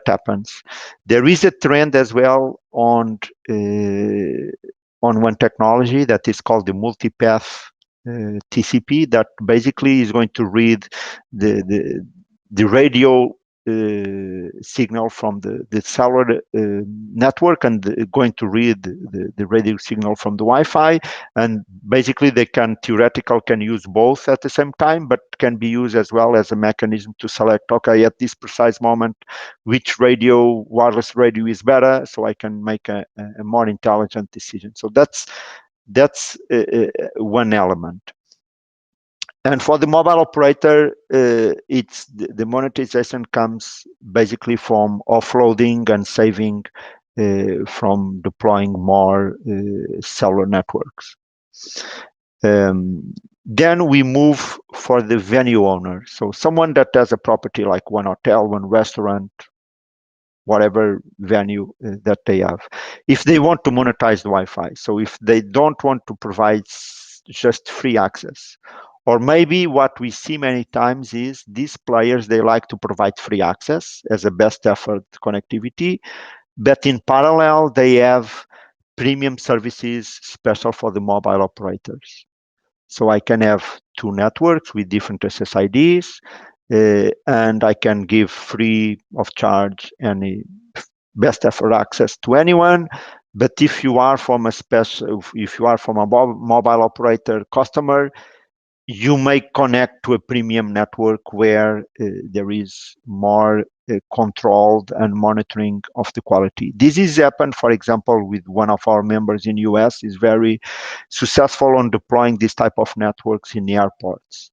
happens. There is a trend as well on one technology that is called the multipath TCP, that basically is going to read the radio signal from the cellular network and going to read the radio signal from the Wi-Fi, and basically they can use both at the same time, but can be used as well as a mechanism to select, okay, at this precise moment, which wireless radio is better, so I can make a more intelligent decision. So that's one element. And for the mobile operator, it's the monetization comes basically from offloading and saving from deploying more cellular networks. Then we move for the venue owner. So someone that has a property like one hotel, one restaurant, whatever venue that they have. If they want to monetize the Wi-Fi, so if they don't want to provide just free access, or maybe what we see many times is these players, they like to provide free access as a best effort connectivity, but in parallel, they have premium services special for the mobile operators. So I can have two networks with different SSIDs, and I can give free of charge any best effort access to anyone. But if you are from a mobile operator customer, you may connect to a premium network where there is more controlled and monitoring of the quality. This is happened, for example, with one of our members in US, is very successful on deploying this type of networks in the airports.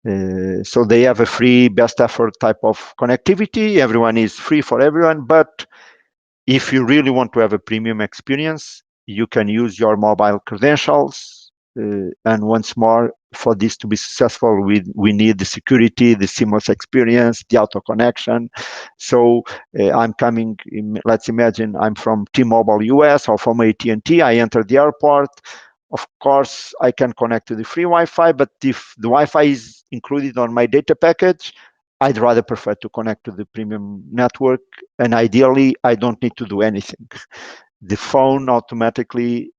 So they have a free best effort type of connectivity. Everyone is free for everyone, but if you really want to have a premium experience, you can use your mobile credentials. And once more, for this to be successful, we need the security, the seamless experience, the auto connection. So I'm coming, let's imagine I'm from T-Mobile US or from AT&T. I enter the airport. Of course, I can connect to the free Wi-Fi, but if the Wi-Fi is included on my data package, I'd rather prefer to connect to the premium network. And ideally, I don't need to do anything. The phone automatically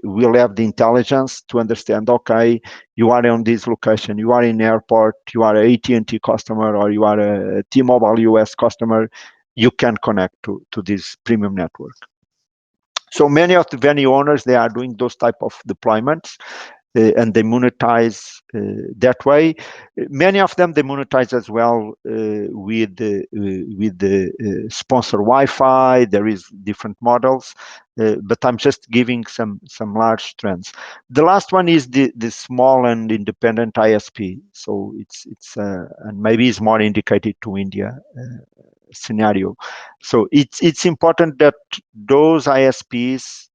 will have the intelligence to understand, okay, you are on this location, you are in airport, you are an AT&T customer, or you are a T-Mobile US customer, you can connect to this premium network. So many of the venue owners, they are doing those type of deployments. and they monetize that way. Many of them they monetize as well with the sponsor Wi-Fi. There is different models, but I'm just giving some large trends. The last one is the small and independent ISP. So it's and maybe it's more indicated to India scenario. So it's important that those ISPs,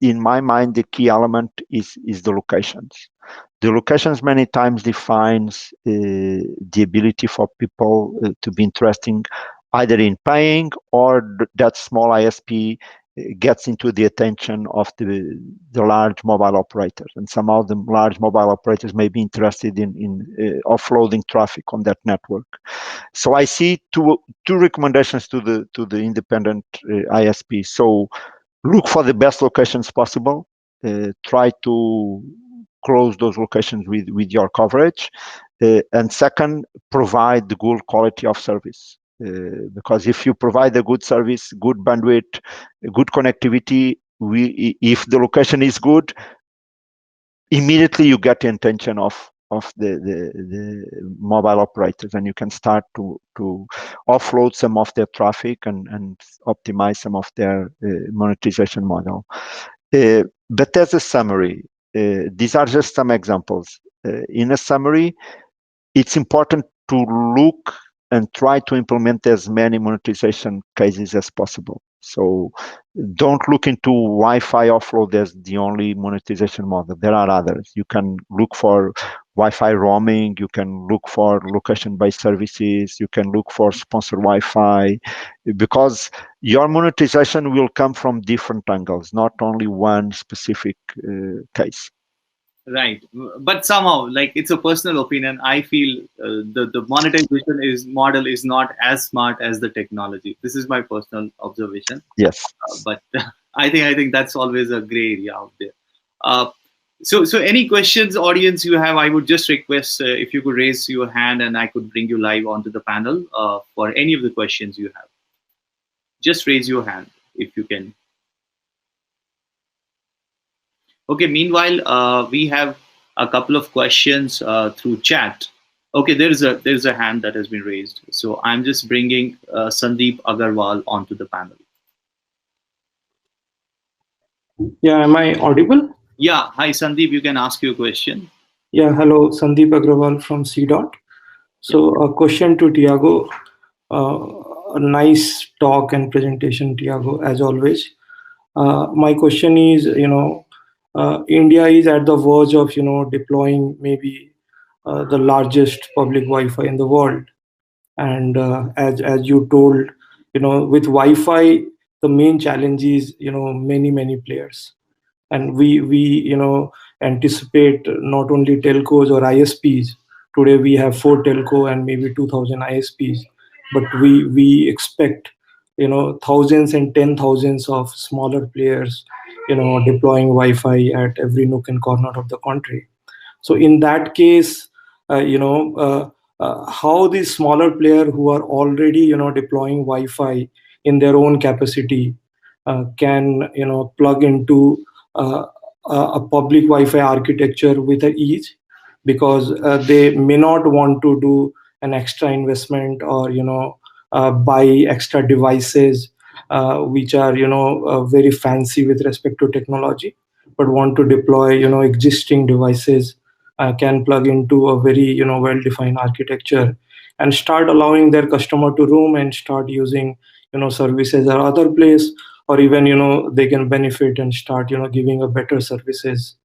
in my mind, the key element is the locations. The locations many times defines the ability for people to be interesting either in paying or that small ISP gets into the attention of the large mobile operators, and somehow the large mobile operators may be interested in offloading traffic on that network. So I see two recommendations to the independent ISP. So look for the best locations possible. Try to close those locations with your coverage. And second, provide the good quality of service. Because if you provide a good service, good bandwidth, good connectivity, if the location is good, immediately you get the attention of the mobile operators, and you can start to offload some of their traffic and optimize some of their monetization model. But as a summary, these are just some examples. In a summary, it's important to look and try to implement as many monetization cases as possible. So don't look into Wi-Fi offload as the only monetization model. There are others. You can look for Wi-Fi roaming. You can look for location-based services. You can look for sponsored Wi-Fi, because your monetization will come from different angles, not only one specific case. Right, but somehow, like, it's a personal opinion. I feel the monetization model is not as smart as the technology. This is my personal observation. Yes, but I think that's always a gray area out there. Uh, so any questions, audience, you have? I would just request if you could raise your hand, and I could bring you live onto the panel for any of the questions you have. Just raise your hand if you can. Okay, meanwhile, we have a couple of questions through chat. Okay, there's a hand that has been raised. So I'm just bringing Sandeep Agarwal onto the panel. Yeah, am I audible? Yeah, hi Sandeep, you can ask your question. Yeah, hello, Sandeep Agrawal from CDOT. So a question to Tiago. A nice talk and presentation, Tiago, as always. My question is, India is at the verge of, deploying maybe the largest public Wi-Fi in the world. And as you told, with Wi-Fi, the main challenge is, many players. And we anticipate not only telcos or ISPs. Today we have 4 telco and maybe 2,000 ISPs, but we expect thousands and 10,000s of smaller players deploying Wi-Fi at every nook and corner of the country. So in that case, how these smaller players who are already deploying Wi-Fi in their own capacity can plug into a public Wi-Fi architecture with ease, because they may not want to do an extra investment or buy extra devices which are very fancy with respect to technology, but want to deploy existing devices, can plug into a very well-defined architecture and start allowing their customer to roam and start using services at other place, or even they can benefit and start giving a better services.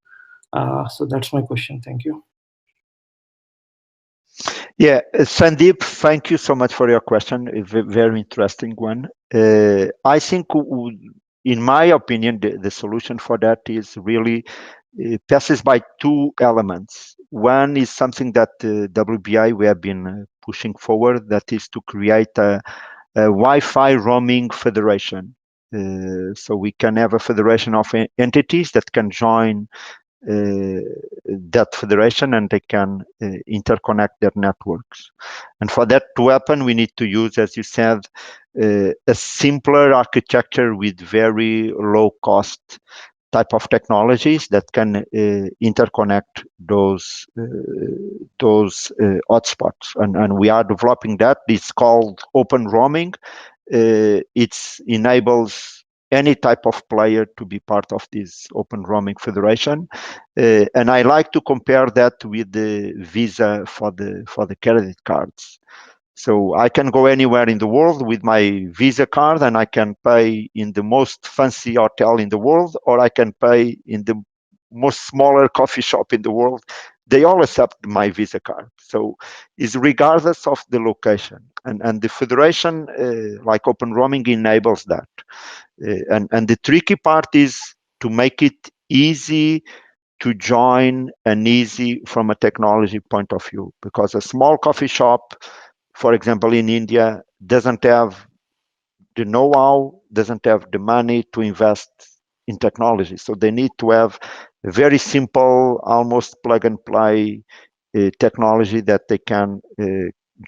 So that's my question. Thank you. Yeah, Sandeep, thank you so much for your question. A very interesting one. I think, in my opinion, the solution for that is really passes by two elements. One is something that WBI we have been pushing forward, that is to create a Wi-Fi roaming federation. So we can have a federation of entities that can join that federation, and they can interconnect their networks. And for that to happen, we need to use, as you said, a simpler architecture with very low cost type of technologies that can interconnect those hotspots, and we are developing that. It's called open roaming. It enables any type of player to be part of this open roaming federation, and I like to compare that with the Visa for the credit cards. So I can go anywhere in the world with my Visa card, and I can pay in the most fancy hotel in the world, or I can pay in the most smaller coffee shop in the world. They all accept my Visa card. So it's regardless of the location. And the federation, like open roaming, enables that. And the tricky part is to make it easy to join and easy from a technology point of view, because a small coffee shop, for example, in India, doesn't have the know-how, doesn't have the money to invest in technology. So they need to have a very simple, almost plug and play technology that they can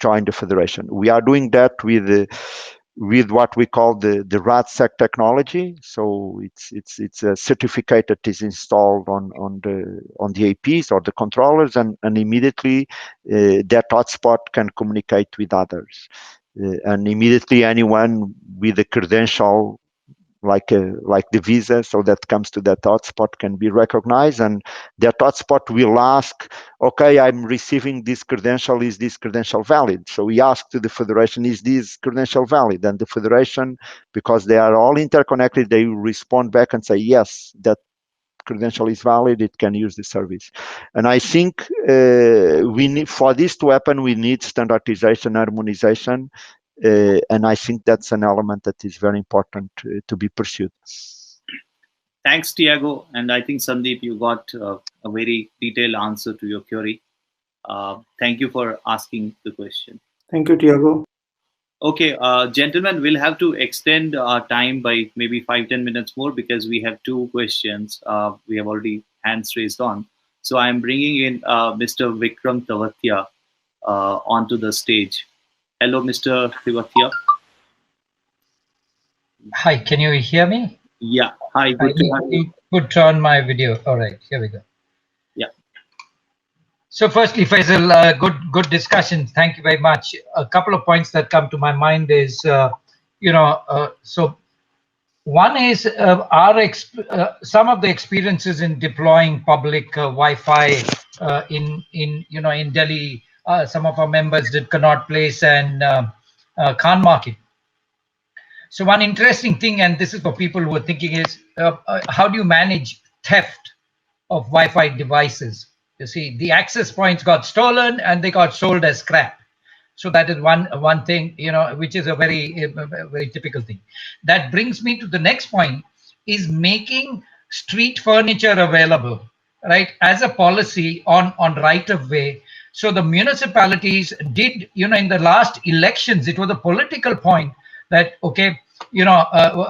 join the federation. We are doing that with what we call the RADSEC technology. So it's a certificate that is installed on the APs or the controllers, and immediately that hotspot can communicate with others, and immediately anyone with a credential like the Visa, so that comes to that hotspot, can be recognized, and that hotspot will ask, okay, I'm receiving this credential, is this credential valid? So we ask to the federation, is this credential valid? And the federation, because they are all interconnected, they will respond back and say, yes, that credential is valid, it can use the service. And I think we need, for this to happen, we need standardization, harmonization, and I think that's an element that is very important to be pursued. Thanks, Tiago. And I think, Sandeep, you got a very detailed answer to your query. Thank you for asking the question. Thank you, Tiago. Okay, gentlemen, we'll have to extend our time by maybe 5-10 minutes more, because we have two questions. We have already hands raised on. So I'm bringing in Mr. Vikram Tavatia onto the stage. Hello, Mr. Tavatia. Hi, can you hear me? Yeah. Hi. Good to have you. Put on my video. All right, here we go. Yeah. So firstly, Faisal, good discussion. Thank you very much. A couple of points that come to my mind is, so one is some of the experiences in deploying public Wi-Fi in Delhi. Some of our members did Connaught Place and Khan Market. So one interesting thing, and this is for people who are thinking, is how do you manage theft of Wi-Fi devices? You see, the access points got stolen and they got sold as scrap. So that is one thing, which is a very typical thing. That brings me to the next point, is making street furniture available, right, as a policy on right of way. So the municipalities did, in the last elections, it was a political point that, okay,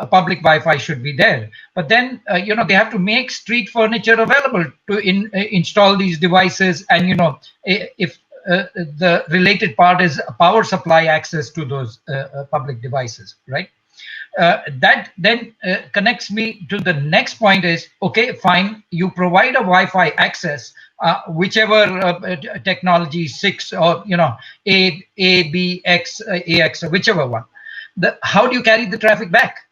public Wi-Fi should be there. But then, they have to make street furniture available to install these devices. And, if the related part is power supply access to those public devices, right? That then connects me to the next point is, okay, fine, you provide a Wi-Fi access, whichever technology 6 or, A, B, X, AX, or whichever one. How do you carry the traffic back,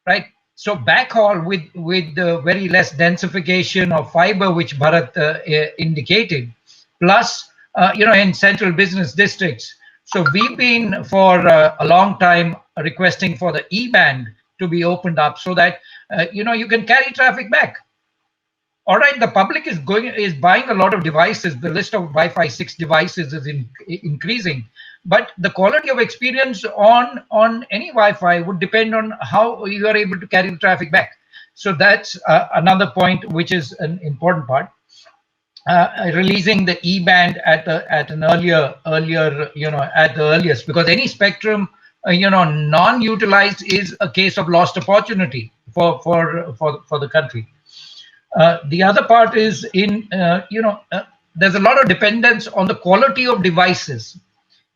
right? So backhaul with very less densification of fiber, which Bharat indicated, plus in central business districts. So we've been for a long time requesting for the E-band to be opened up so that you can carry traffic back. All right, the public is buying a lot of devices. The list of Wi-Fi 6 devices is increasing, but the quality of experience on any Wi-Fi would depend on how you are able to carry the traffic back. So that's another point, which is an important part. Releasing the E-band at an earlier, at the earliest, because any spectrum, non-utilized is a case of lost opportunity for the country. The other part is there's a lot of dependence on the quality of devices.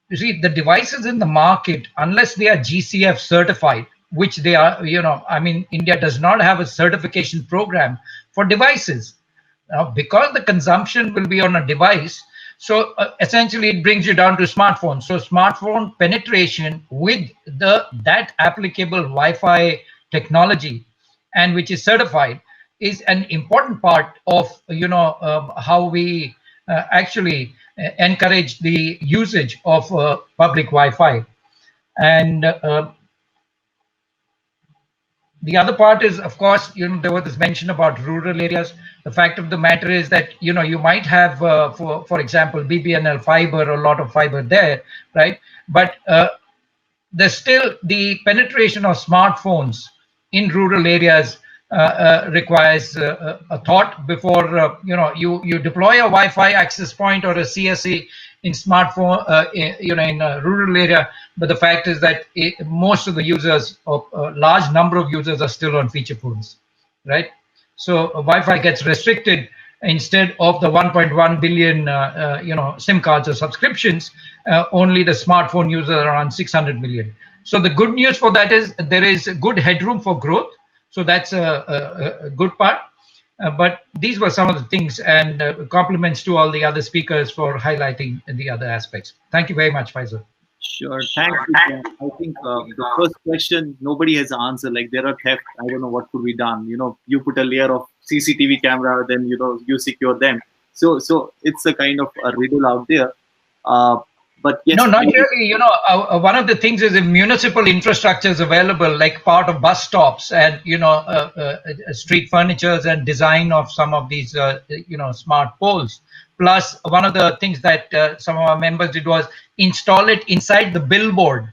You see, the devices in the market, unless they are GCF certified, which they are, I mean, India does not have a certification program for devices. Now, because the consumption will be on a device, so essentially it brings you down to smartphones. So smartphone penetration with that applicable Wi-Fi technology, and which is certified, is an important part of how we actually encourage the usage of public Wi-Fi. And the other part is, of course, there was this mention about rural areas. The fact of the matter is that, you might have, for example, BBNL fiber, a lot of fiber there, right? But there's still the penetration of smartphones in rural areas requires a thought before you deploy a Wi-Fi access point or a CSE in smartphone in a rural area. But the fact is that most of the users, or a large number of users, are still on feature phones, right? So Wi-Fi gets restricted. Instead of the 1.1 billion SIM cards or subscriptions, only the smartphone users are around 600 million. So the good news for that is there is good headroom for growth. So that's a good part. But these were some of the things, and compliments to all the other speakers for highlighting the other aspects. Thank you very much, Faisal. Sure. Thanks. I think the first question nobody has answered. Like, there are theft. I don't know what could be done. You put a layer of CCTV camera, then you secure them. So it's a kind of a riddle out there. But yes, no, not really. One of the things is if municipal infrastructure is available, like part of bus stops and street furnitures and design of some of these smart poles. Plus, one of the things that some of our members did was install it inside the billboard,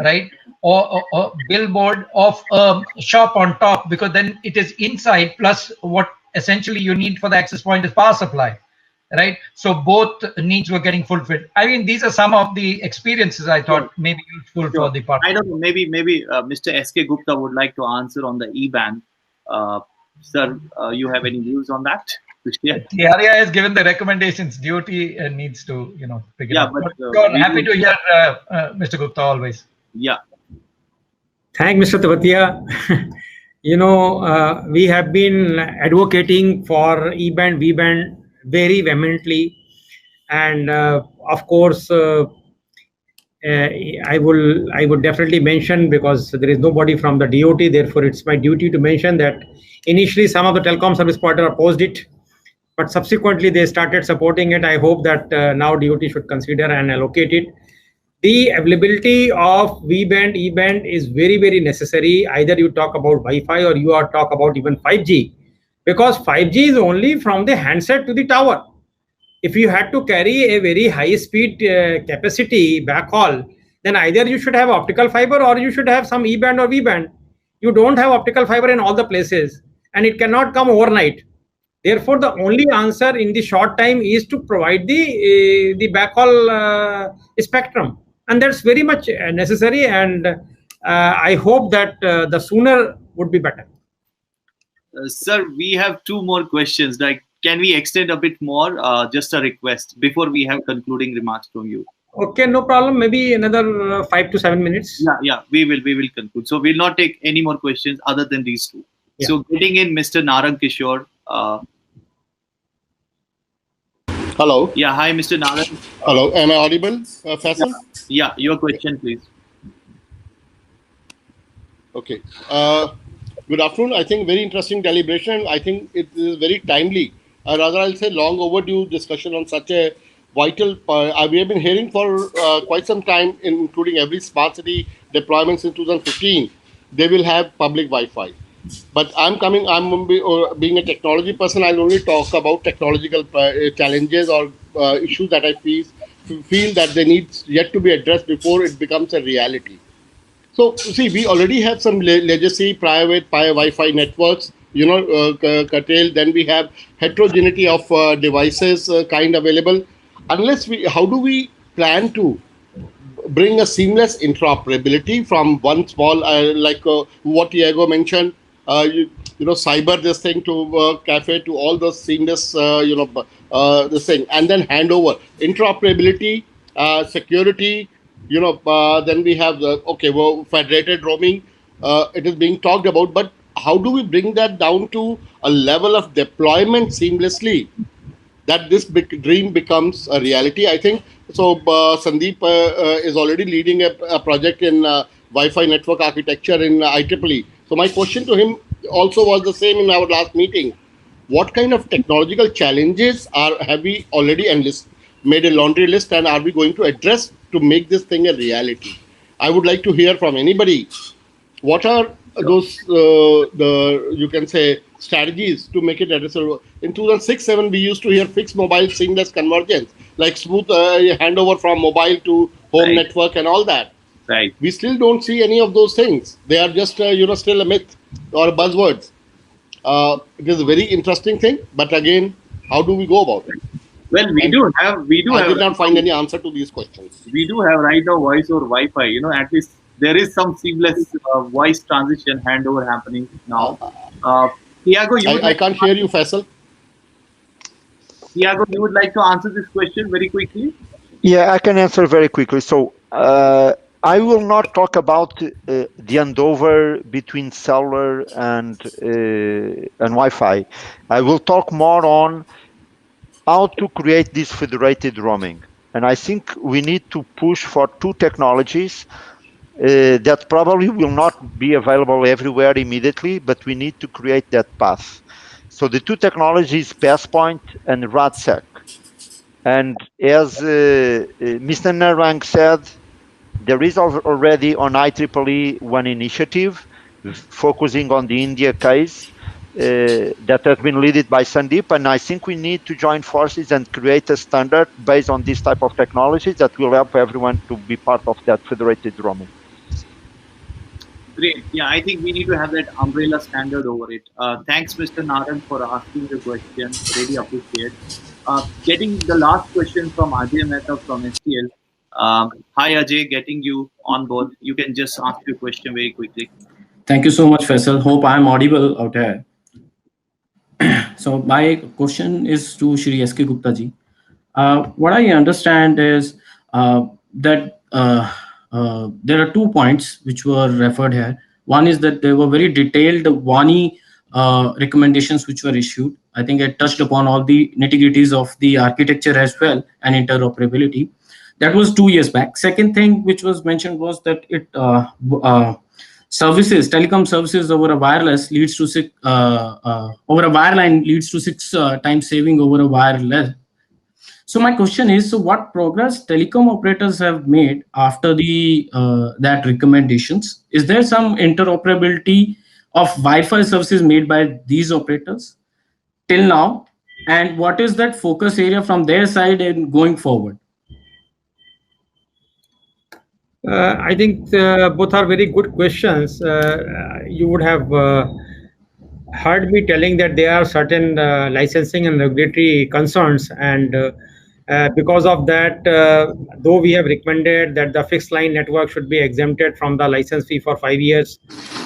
right? Or billboard of a shop on top, because then it is inside. Plus, what essentially you need for the access point is power supply. Right, so both needs were getting fulfilled. I mean, these are some of the experiences I thought may be useful for the part. I don't know. Maybe Mr. S.K. Gupta would like to answer on the E-band. Sir, you have any views on that? Tiago has given the recommendations. DOT needs to pick it up. But happy to hear Mr. Gupta always. Yeah. Thank Mr. Tavatia. We have been advocating for E-band, V-band very vehemently, and of course I would definitely mention, because there is nobody from the DOT, therefore it's my duty to mention that initially some of the telecom service providers opposed it, but subsequently they started supporting it. I hope that now DOT should consider and allocate it. The availability of V-band, E-band is very, very necessary. Either you talk about Wi-Fi or you are talk about even 5G. Because 5G is only from the handset to the tower. If you had to carry a very high speed capacity backhaul, then either you should have optical fiber or you should have some E-band or V-band. You don't have optical fiber in all the places, and it cannot come overnight. Therefore, the only answer in the short time is to provide the backhaul spectrum, and that's very much necessary. And I hope that the sooner would be better. Sir, we have two more questions. Like, can we extend a bit more? Just a request before we have concluding remarks from you. Okay, no problem. Maybe another 5 to 7 minutes. Yeah, we will conclude. So we'll not take any more questions other than these two. Yeah. So getting in Mr. Narang Kishore. Hello. Yeah, hi, Mr. Narang. Hello, am I audible, Faisal? Yeah, your question, please. Okay. Good afternoon. I think very interesting deliberation. I think it is very timely. Rather, I'll say long overdue discussion on such a vital. We have been hearing for quite some time, including every smart city deployments in 2015. They will have public Wi-Fi. But being a technology person, I'll only talk about technological challenges or issues that I feel that they need yet to be addressed before it becomes a reality. So, see, we already have some legacy private Wi-Fi networks, curtailed. Then we have heterogeneity of devices kind available. How do we plan to bring a seamless interoperability from one small, like what Tiago mentioned, cyber this thing to cafe to all those seamless, this thing, and then handover interoperability, security. Then we have federated roaming. it is being talked about, but how do we bring that down to a level of deployment seamlessly that this big dream becomes a reality? I think so. Sandeep is already leading a project in Wi-Fi network architecture in IEEE. So my question to him also was the same in our last meeting. What kind of technological challenges have we already made a laundry list, and are we going to address to make this thing a reality? I would like to hear from anybody. What are those the you can say strategies to make it addressable? In 2006-7, we used to hear fixed mobile seamless convergence, like smooth handover from mobile to home Right. network and all that. Right. We still don't see any of those things. They are just still a myth or buzzwords. It is a very interesting thing, but again, how do we go about it? Well, we do I have did not find any answer to these questions. we do have right now voice over Wi-Fi. You know, at least there is some seamless voice transition handover happening now. Tiago, I can't hear you, Faisal. Tiago, you would like to answer this question very quickly? Yeah, I can answer very quickly. So I will not talk about the handover between cellular and Wi-Fi. I will talk more on how to create this federated roaming. And I think we need to push for two technologies that probably will not be available everywhere immediately, but we need to create that path. So the two technologies, PassPoint and RadSec. And as Mr. Narang said, there is already on IEEE one initiative focusing on the India case that has been led by Sandeep, and I think we need to join forces and create a standard based on this type of technologies that will help everyone to be part of that federated roaming. Great. Yeah, I think we need to have that umbrella standard over it. Thanks, Mr. Naran, for asking the question. Really appreciate. Getting the last question from Ajay Mehta from STL. Hi, Ajay, getting you on board. You can just ask your question very quickly. Thank you so much, Faisal. Hope I'm audible out here. So my question is to Shri S.K. Gupta ji. What I understand is that there are 2 points which were referred here. One is that there were very detailed WANI recommendations which were issued. I think it touched upon all the nitty-gritties of the architecture as well and interoperability. That was 2 years back. Second thing which was mentioned was that it telecom services over a wireless leads to over a wireline leads to 6 times saving over a wireless. So my question is, so what progress telecom operators have made after the that recommendations? Is there some interoperability of Wi-Fi services made by these operators till now? And what is that focus area from their side in going forward? I think both are very good questions. You would have heard me telling that there are certain licensing and regulatory concerns, and because of that, though we have recommended that the fixed line network should be exempted from the license fee for 5 years,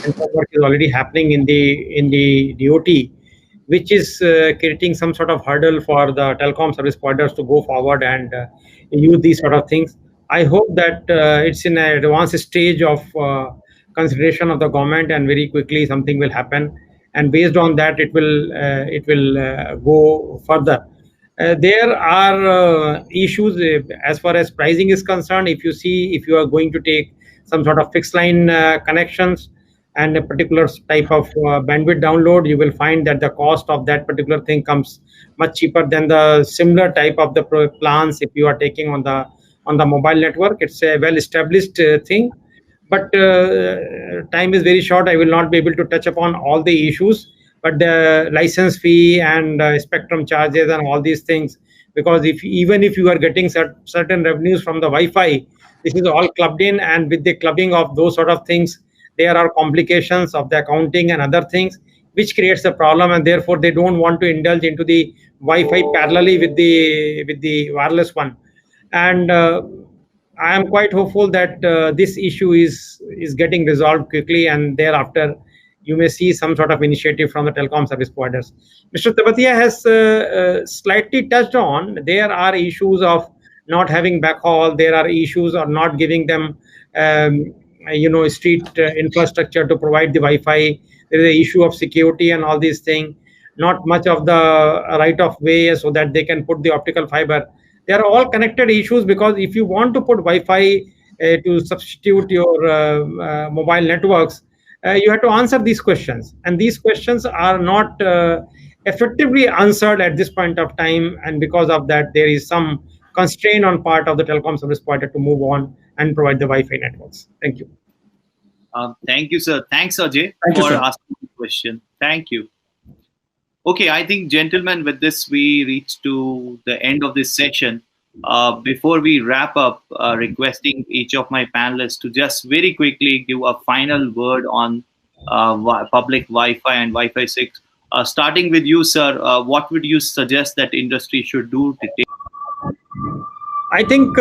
and that work is already happening in the DOT, which is creating some sort of hurdle for the telecom service providers to go forward and use these sort of things. I hope that it's in an advanced stage of consideration of the government, and very quickly something will happen. And based on that, it will go further. There are issues as far as pricing is concerned. If you are going to take some sort of fixed line connections and a particular type of bandwidth download, you will find that the cost of that particular thing comes much cheaper than the similar type of the plans if you are taking on the mobile network. It's a well-established thing, but time is very short. I will not be able to touch upon all the issues, but the license fee and spectrum charges and all these things, because even if you are getting certain revenues from the Wi-Fi, this is all clubbed in, and with the clubbing of those sort of things, there are complications of the accounting and other things, which creates a problem, and therefore they don't want to indulge into the Wi-Fi parallelly with the wireless one. And I am quite hopeful that this issue is getting resolved quickly, and thereafter you may see some sort of initiative from the telecom service providers. Mr. Tabatia has slightly touched on, there are issues of not having backhaul. There are issues of not giving them street infrastructure to provide the Wi-Fi. There is an issue of security and all these things. Not much of the right of way so that they can put the optical fiber. They are all connected issues, because if you want to put Wi-Fi to substitute your mobile networks, you have to answer these questions, and these questions are not effectively answered at this point of time, and because of that there is some constraint on part of the telecom service provider to move on and provide the Wi-Fi networks. Thank you. Thank you, sir. Thanks, Ajay, Thank you, for sir. asking the question. Thank you. Okay, I think, gentlemen, with this we reach to the end of this session. Before we wrap up, requesting each of my panelists to just very quickly give a final word on public Wi-Fi and Wi-Fi 6. Starting with you, sir, what would you suggest that industry should do to take? I think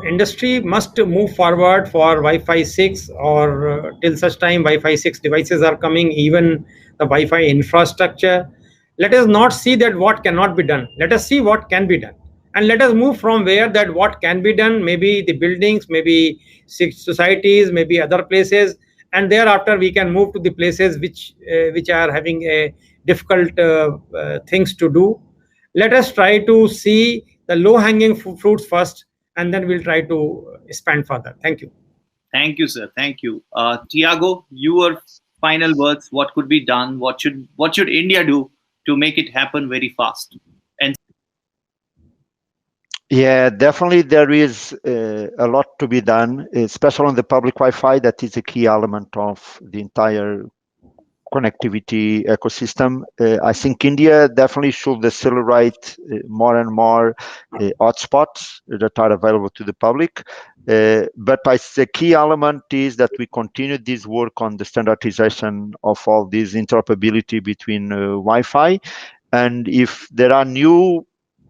industry must move forward for Wi-Fi 6, or till such time Wi-Fi 6 devices are coming, even the Wi-Fi infrastructure. Let us not see that what cannot be done. Let us see what can be done. And let us move from where that what can be done, maybe the buildings, maybe societies, maybe other places. And thereafter we can move to the places which are having a difficult things to do. Let us try to see the low-hanging fruits first, and then we'll try to expand further. Thank you. Thank you, sir. Thank you. Tiago, your final words. What could be done? What should India do to make it happen very fast? And Yeah, definitely there is a lot to be done, especially on the public Wi-Fi. That is a key element of the entire connectivity ecosystem. I think India definitely should accelerate more and more hotspots that are available to the public. But the key element is that we continue this work on the standardization of all this interoperability between Wi-Fi. And if there are new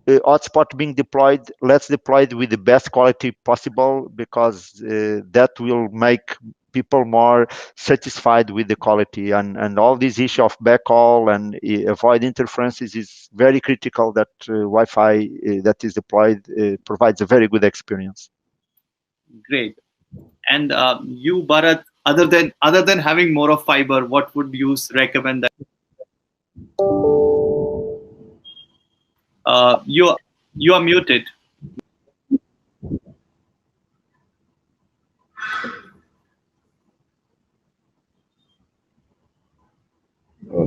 hotspot being deployed, let's deploy it with the best quality possible, because that will make people more satisfied with the quality, and all this issue of backhaul and avoid interferences is very critical. That Wi-Fi that is deployed provides a very good experience. great. And you, Bharat, other than having more of fiber, what would you recommend that? You are muted.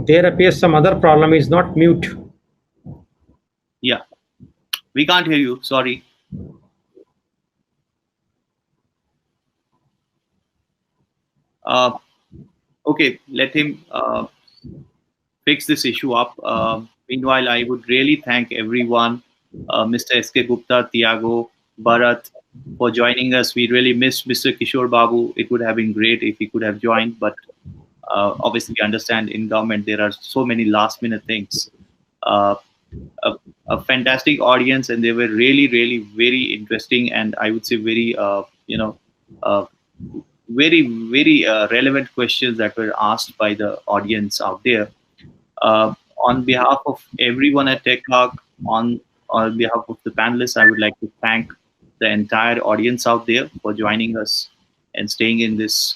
There appears some other problem. Is not mute. Yeah, we can't hear you. Sorry. Okay, let him fix this issue up. Meanwhile, I would really thank everyone, Mr. S.K. Gupta, Tiago, Bharat, for joining us. We really missed Mr. Kishore Babu. It would have been great if he could have joined, but obviously we understand in government there are so many last-minute things. A fantastic audience, and they were really, really very interesting, and I would say very, very, very relevant questions that were asked by the audience out there. On behalf of everyone at Techarc, on behalf of the panelists, I would like to thank the entire audience out there for joining us and staying in this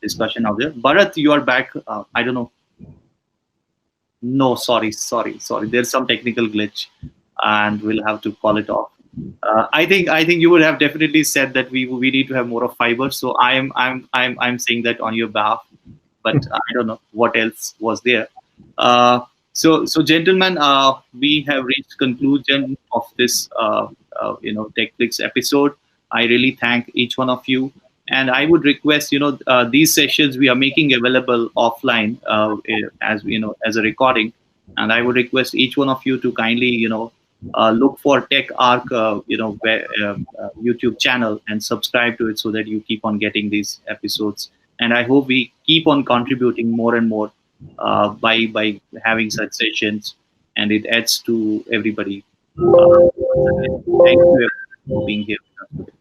discussion out there. Bharat, you are back. I don't know. No, sorry. There's some technical glitch, and we'll have to call it off. I think you would have definitely said that we need to have more of fiber. So I'm saying that on your behalf, but I don't know what else was there. So gentlemen, we have reached conclusion of this TechFlix episode. I really thank each one of you, and I would request these sessions we are making available offline as a recording, and I would request each one of you to kindly look for Techarc YouTube channel and subscribe to it so that you keep on getting these episodes. And I hope we keep on contributing more and more by having such sessions, and it adds to everybody. Thank you for being here with us today.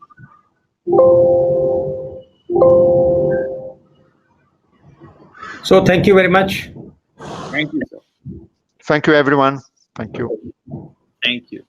So thank you very much. Thank you, sir. Thank you, everyone. Thank you. Thank you.